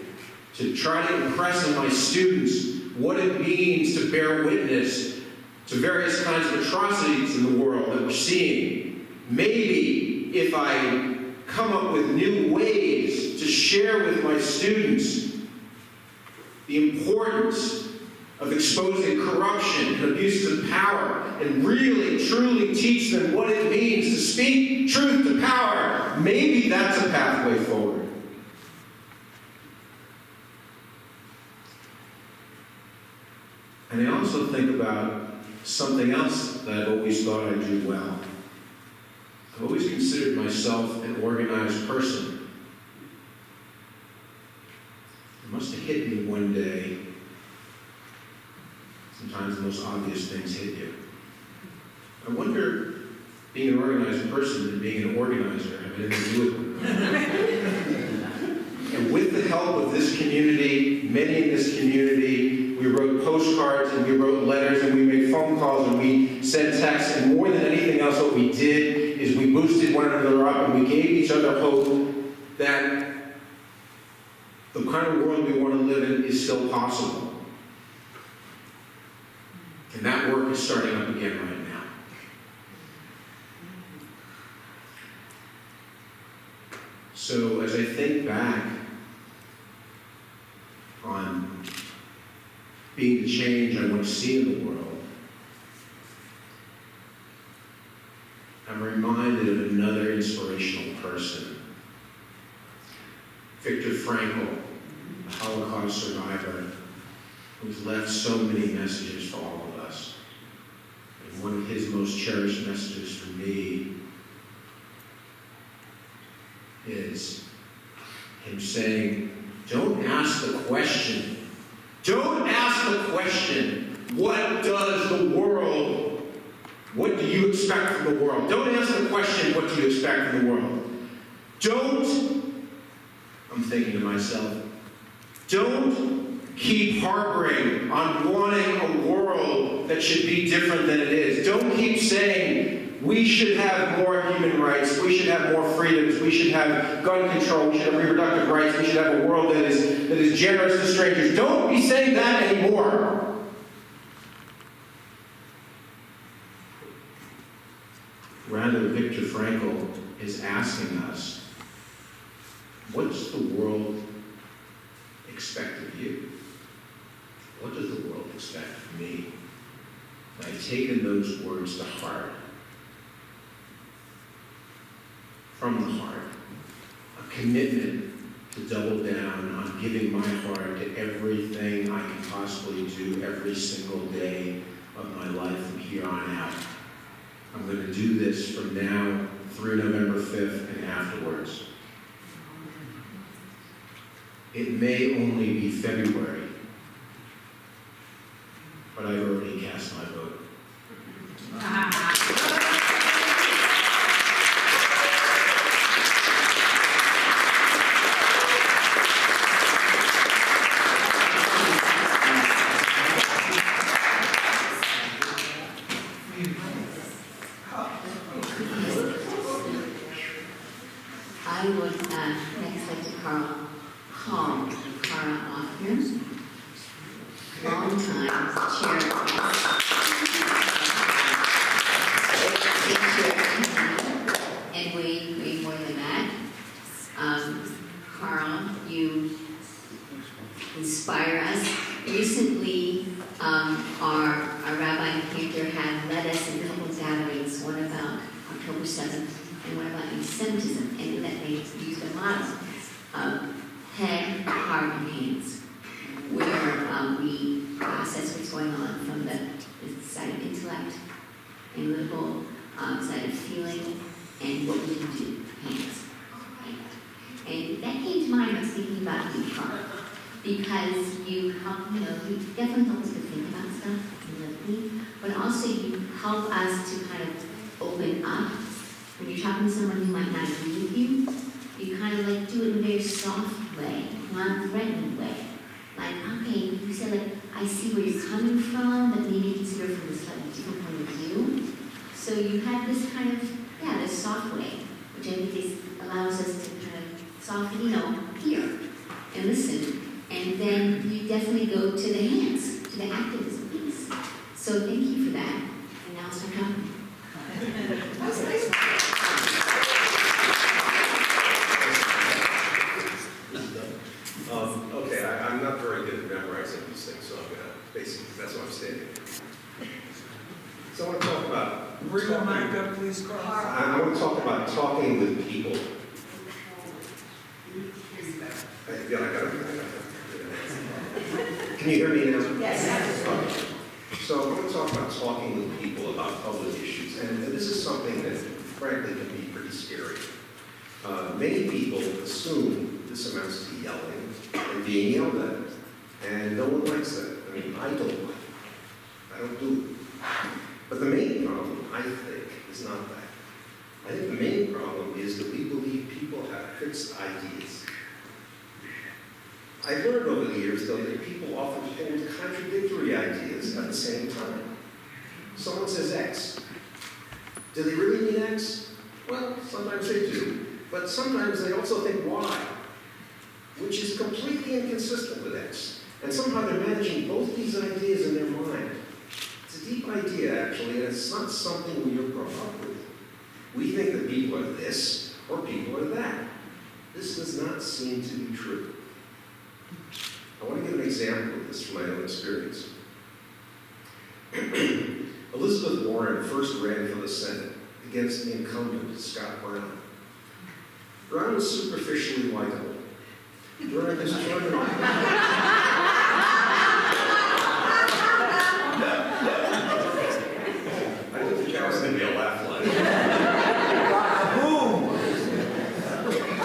to try to impress on my students what it means to bear witness to various kinds of atrocities in the world that we're seeing. Maybe if I come up with new ways to share with my students the importance of exposing corruption and abuses of power and really, truly teach them what it means to speak truth to power, maybe that's a pathway forward. And I also think about something else that I've always thought I do well. I've always considered myself an organized person. It must have hit me one day. Sometimes the most obvious things hit you. I wonder, being an organized person and being an organizer have anything to do with it. And with the help of this community, many in this community, we wrote postcards and we wrote letters and we made phone calls and we sent texts, and more than anything else what we did is we boosted one another up and we gave each other hope that the kind of world we want to live in is still possible. And that work is starting up again right now. So as I think back on being the change I want to see in the world, I'm reminded of another inspirational person. Viktor Frankl, a Holocaust survivor, who's left so many messages for all of us. And one of his most cherished messages for me is him saying, don't ask the question. Don't ask the question, what does the world, what do you expect from the world? Don't ask the question, what do you expect from the world? Don't, I'm thinking to myself, don't keep harboring on wanting a world that should be different than it is. Don't keep saying, we should have more human rights, we should have more freedoms, we should have gun control, we should have reproductive rights, we should have a world that is generous to strangers. Don't be saying that anymore. Rather, Viktor Frankl is asking us, what does the world expect of you? What does the world expect of me? And I've taken those words to heart. From the heart. A commitment to double down on giving my heart to everything I can possibly do every single day of my life from here on out. I'm going to do this from now through November 5th and afterwards. It may only be February, but I've already cast my vote. I would next like to call Carl Hoffner, longtime chair and way more than that. Carl, you inspire us. Recently, our Rabbi Cantor had led us in a couple of gatherings, one about October 7th and one about anti-Semitism, and that they used a model of head, heart, and hands, where we process what's going on from the side of intellect, analytical side of feeling, and what we can do, hands. And that came to mind. I was thinking about you, Carl, because you help, you definitely help us to think about stuff analytically, but also you help us to kind of open up. When you're talking to someone who might not agree with you, you kind of like do it in a very soft way, non-threatening way. Like, okay, you said, like, I see where you're coming from, but maybe consider it from a slightly different point of view. So you have this kind of, this soft way, which I think allows us to kind of softly, hear and listen. And then you definitely go to the hands, to the activism piece. So thank you for that. And now start talking. Okay, I'm not very good at memorizing these things, so I'm going to, basically, that's why I'm standing. So I want to talk about... Bring the mic up, please, Carl. I want to talk about talking with people. I got it. Can you hear me now? Yes. Okay. So I want to talk about talking with people about public issues, and this is something that, frankly, can be pretty scary. Many people assume this amounts to yelling and being yelled at, and no one likes that. I mean, I don't like it. I don't do it. But the main problem, I think, is not that. I think the main problem is that we believe people have fixed ideas. I've learned over the years, though, that people often hold contradictory ideas at the same time. Someone says X. Do they really mean X? Well, sometimes they do. But sometimes they also think Y, which is completely inconsistent with X. And somehow they're managing both these ideas in their mind. It's a deep idea, actually, and it's not something we are brought up with. We think that people are this or people are that. This does not seem to be true. I want to give an example of this from my own experience. Elizabeth Warren first ran for the Senate against the incumbent, Scott Brown. Brown was superficially likable. During his term, I didn't think that was going to be a laugh line.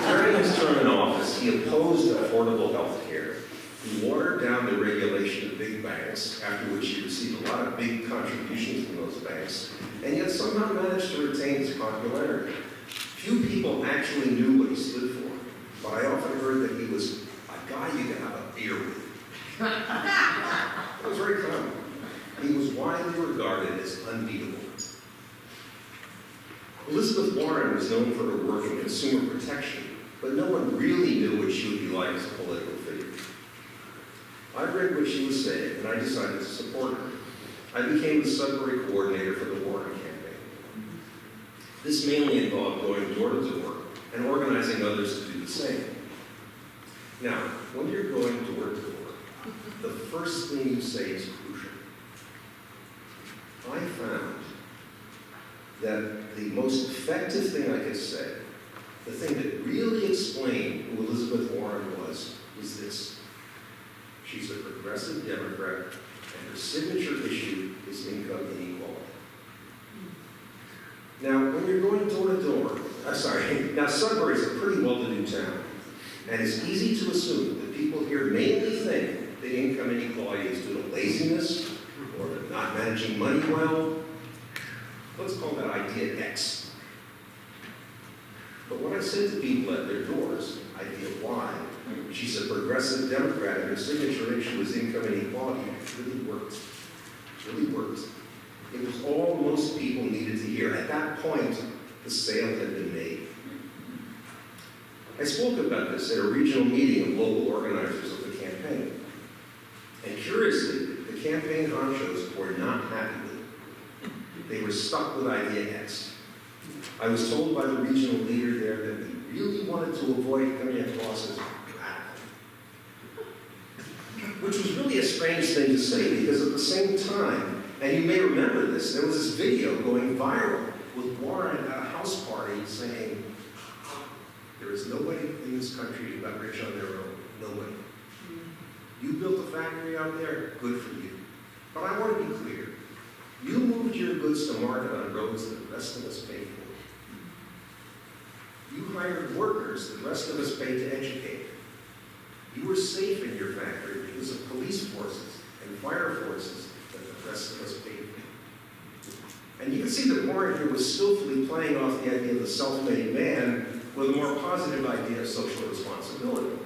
During his term in office, he opposed affordable health care. He watered down the regulation of big banks, after which he received a lot of big contributions from those banks, and yet somehow managed to retain his popularity. Few people actually knew what he stood for, but I often heard that he was a guy you could have a beer with. It was very common. He was widely regarded as unbeatable. Elizabeth Warren was known for her work in consumer protection, but no one really knew what she would be like as a political figure. I read what she was saying, and I decided to support her. I became the Sudbury coordinator for the Warren campaign. This mainly involved going door to door and organizing others to do the same. Now, when you're going door to door, the first thing you say is crucial. I found that the most effective thing I could say, the thing that really explained who Elizabeth Warren was this. She's a progressive Democrat, and her signature issue is income inequality. Now, when you're going door to door, now Sudbury is a pretty well-to-do town, and it's easy to assume that people here mainly think that income inequality is due to laziness or to not managing money well. Let's call that idea X. But when I said to people at their doors, idea Y, she's a progressive Democrat and her signature issue is income inequality, it really worked. It really worked. It was all most people needed to hear. At that point, the sale had been made. I spoke about this at a regional meeting of local organizers of the campaign. And curiously, the campaign honchos were not happy with it. They were stuck with idea X. I was told by the regional leader there that we really wanted to avoid coming across as radical. Which was really a strange thing to say, because at the same time, and you may remember this, there was this video going viral with Warren at a house party saying, there is nobody in this country who got rich on their own. Nobody. You built a factory out there, good for you. But I want to be clear. You moved your goods to market on roads that the rest of us paid for. You hired workers that the rest of us paid to educate. You were safe in your factory because of police forces and fire forces that the rest of us paid for. And you can see that Warren here was skillfully playing off the idea of the self-made man with a more positive idea of social responsibility.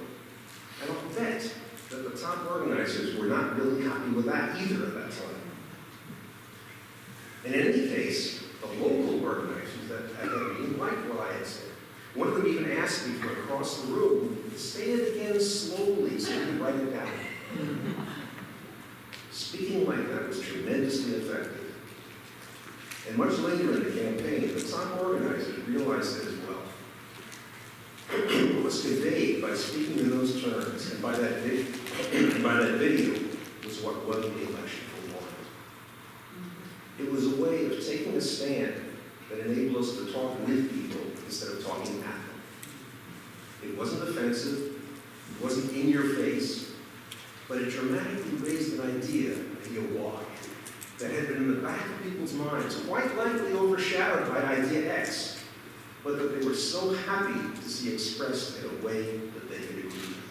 And I'll bet that the top organizers were not really happy with that either at that time. And in any case, the local organizers that didn't like what I had said. One of them even asked me from across the room to say it again slowly so you can write it down. Speaking like that was tremendously effective. And much later in the campaign, the top organizers realized it as well. What was conveyed by speaking in those terms and by that video was what won the election for Warren. It was a way of taking a stand that enabled us to talk with people instead of talking at them. It wasn't offensive, it wasn't in your face, but it dramatically raised an idea Y, that had been in the back of people's minds, quite likely overshadowed by idea X, but that they were so happy to see expressed in a way that they could agree with.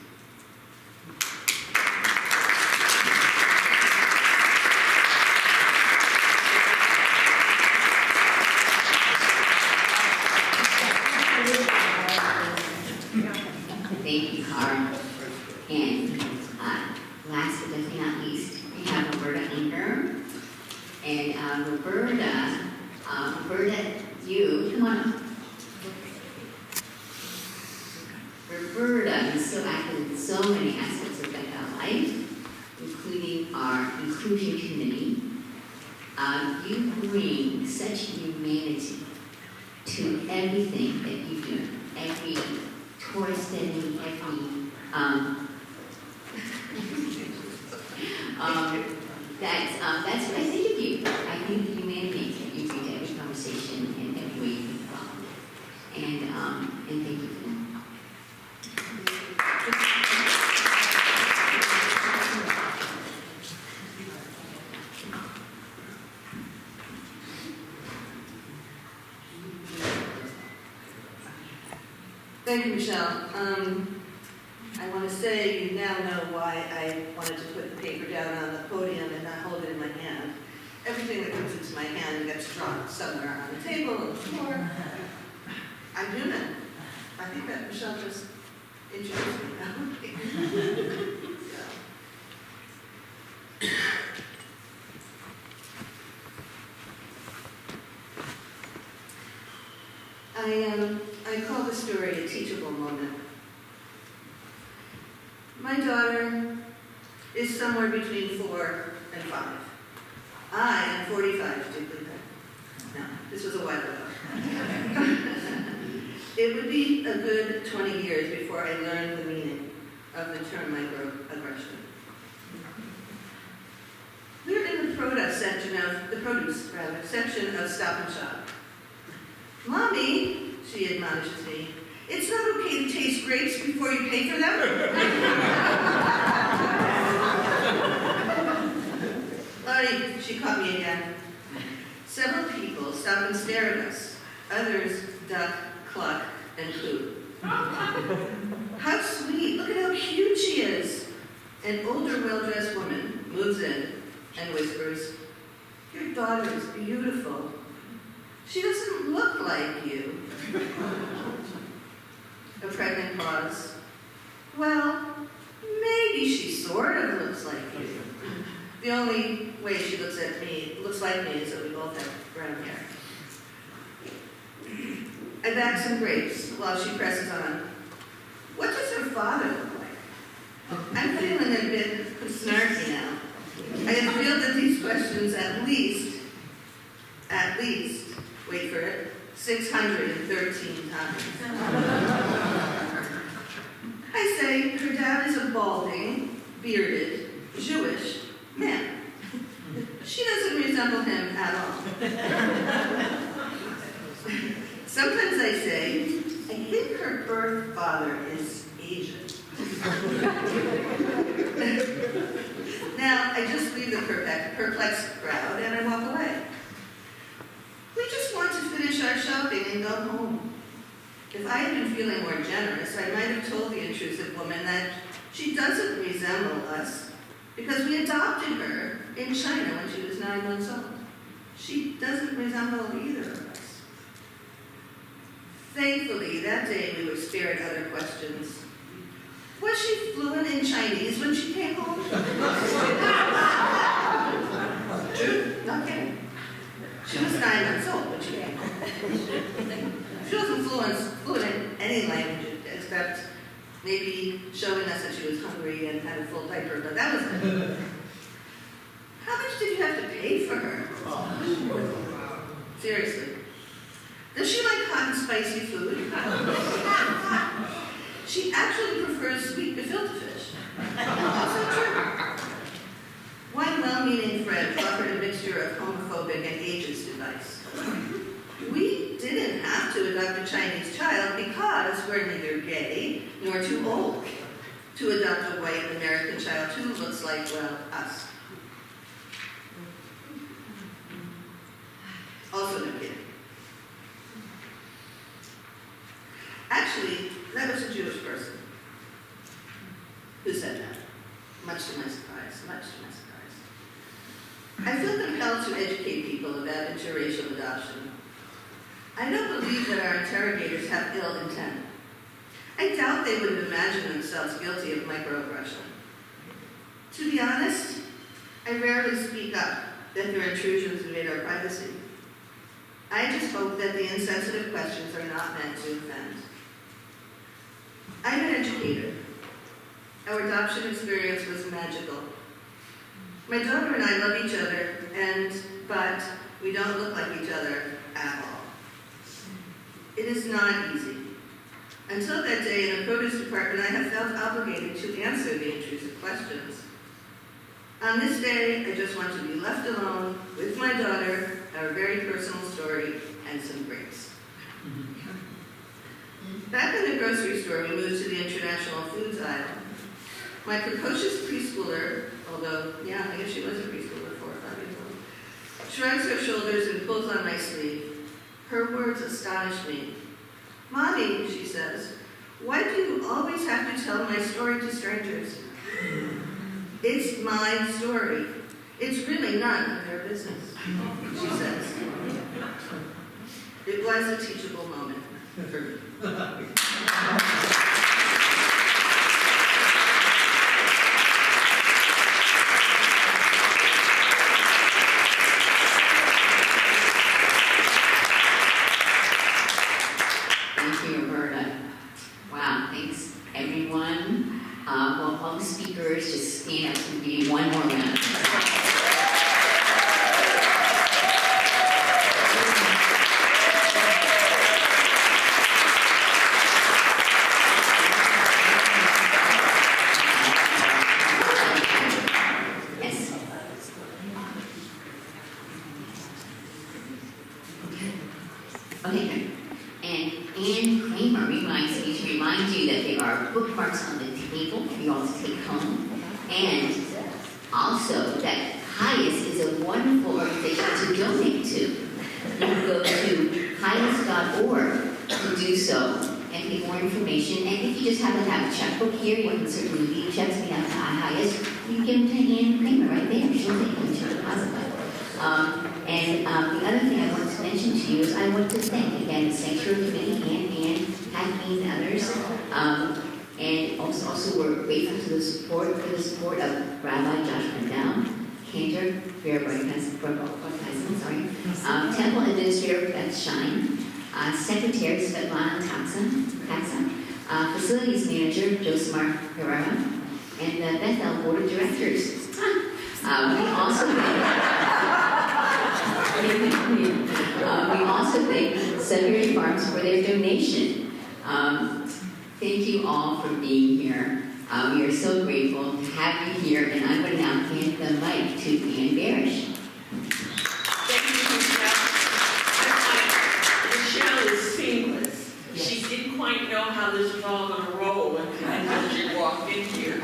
Thank you, Carl. And last but definitely not least, we have Roberta Inker. And Roberta, you, come on up. Roberta is so active in so many aspects of our life, including our inclusion committee. You bring such humanity to everything that you do, every tour study, every that's what I think of you. I think the humanity that you bring to every conversation and every way you think about it. And thank you for that. Thank you, Michelle. I want to say you now know why I wanted to put the paper down on the podium and not hold it in my hand. Everything that comes into my hand gets dropped somewhere on the table, on the floor. I'm human. I think that Michelle just introduced me now. I call the story a teachable moment. My daughter is somewhere between 4 and 5. I am 45, did you believe that? No, this was a while ago. It would be a good 20 years before I learned the meaning of the term microaggression. We're in the produce section of Stop and Shop. Mommy, she admonishes me, it's not okay to taste grapes before you pay for them. she caught me again. Several people stop and stare at us. Others duck, cluck, and coo. How sweet, look at how cute she is. An older, well-dressed woman moves in and whispers, "Your daughter is beautiful. She doesn't look like you." A pregnant pause. "Well, maybe she sort of looks like you. The only way she looks like me, is that we both have brown hair." I bag some grapes while she presses on. "What does her father look like?" I'm feeling a bit snarky now. I have fielded these questions at least, wait for it, 613 times. I say her dad is a balding, bearded, Jewish man. She doesn't resemble him at all. Sometimes I say, I think her birth father is Asian. Now, I just leave the perplexed crowd and I walk away. We just want to finish our shopping and go home. If I had been feeling more generous, I might have told the intrusive woman that she doesn't resemble us because we adopted her in China when she was 9 months old. She doesn't resemble either of us. Thankfully, that day we were spared other questions. Was she fluent in Chinese when she came home? True, not kidding. She was 9 months old when she came home. She wasn't fluent in any language except maybe showing us that she was hungry and had a full diaper, but that was it. How much did you have to pay for her? Seriously. Does she like hot and spicy food? She actually prefers sweet gefilte fish. Also true. One well-meaning friend offered a mixture of homophobic and ageist advice. We didn't have to adopt a Chinese child because we're neither gay nor too old to adopt a white American child who looks like, well, us. Also no kidding. Actually, that was a Jewish person who said that, much to my surprise, I feel compelled to educate people about interracial adoption. I don't believe that our interrogators have ill intent. I doubt they would have imagined themselves guilty of microaggression. To be honest, I rarely speak up that their intrusions invade our privacy. I just hope that the insensitive questions are not meant to offend. I'm an educator. Our adoption experience was magical. My daughter and I love each other, but we don't look like each other at all. It is not easy. Until that day in the produce department, I have felt obligated to answer the intrusive questions. On this day, I just want to be left alone with my daughter, our very personal story, and some grapes. Back in the grocery store, we moved to the international foods aisle. My precocious preschooler, although, yeah, I guess she was a preschooler, 4 or 5 years old, shrugs her shoulders and pulls on my sleeve. Her words astonish me. "Mommy," she says, "why do you always have to tell my story to strangers?" "It's my story. It's really none of their business," she says. It was a teachable moment for me. Thank you, Roberta. Wow, thanks, everyone. Will all the speakers just stand up and give you one more round? Yes. Okay, good. And Anne Kramer reminds me to remind you that there are bookmarks on the table for you all to take home. And also that HIAS is a wonderful organization to donate to. You can go to HIAS.org to do so and get more information. And if you just happen to have a checkbook here, you can certainly leave checks me out to HIAS. You can give them to Ann Kramer right there. She'll take them to deposit them. The other thing I wanted to mention to you is I want to thank again the Sanctuary Committee and Hackney and others. And also we're grateful for the support of Rabbi Josh Rendell, Cantor, Temple Administrator Beth Shine, Secretary Svetlana Taksa, Facilities Manager Josemar Herrera, and the Bethel Board of Directors. We also thank Sudbury Farms for their donation. Thank you all for being here. We are so grateful to have you here, and I'm going to now hand the mic to Ann Barish. Thank you, Michelle. Michelle is seamless. She didn't quite know how this was all going to roll until she walked in here.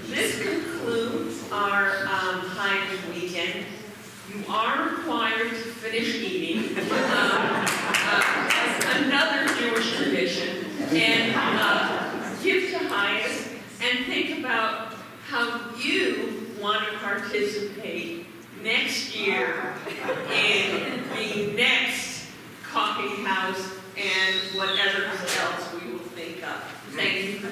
This concludes our HIAS weekend. You are required to finish eating. That's another Jewish tradition. And give to HIAS and think about how you want to participate next year in the next coffee house and whatever else we will think of. Thank you.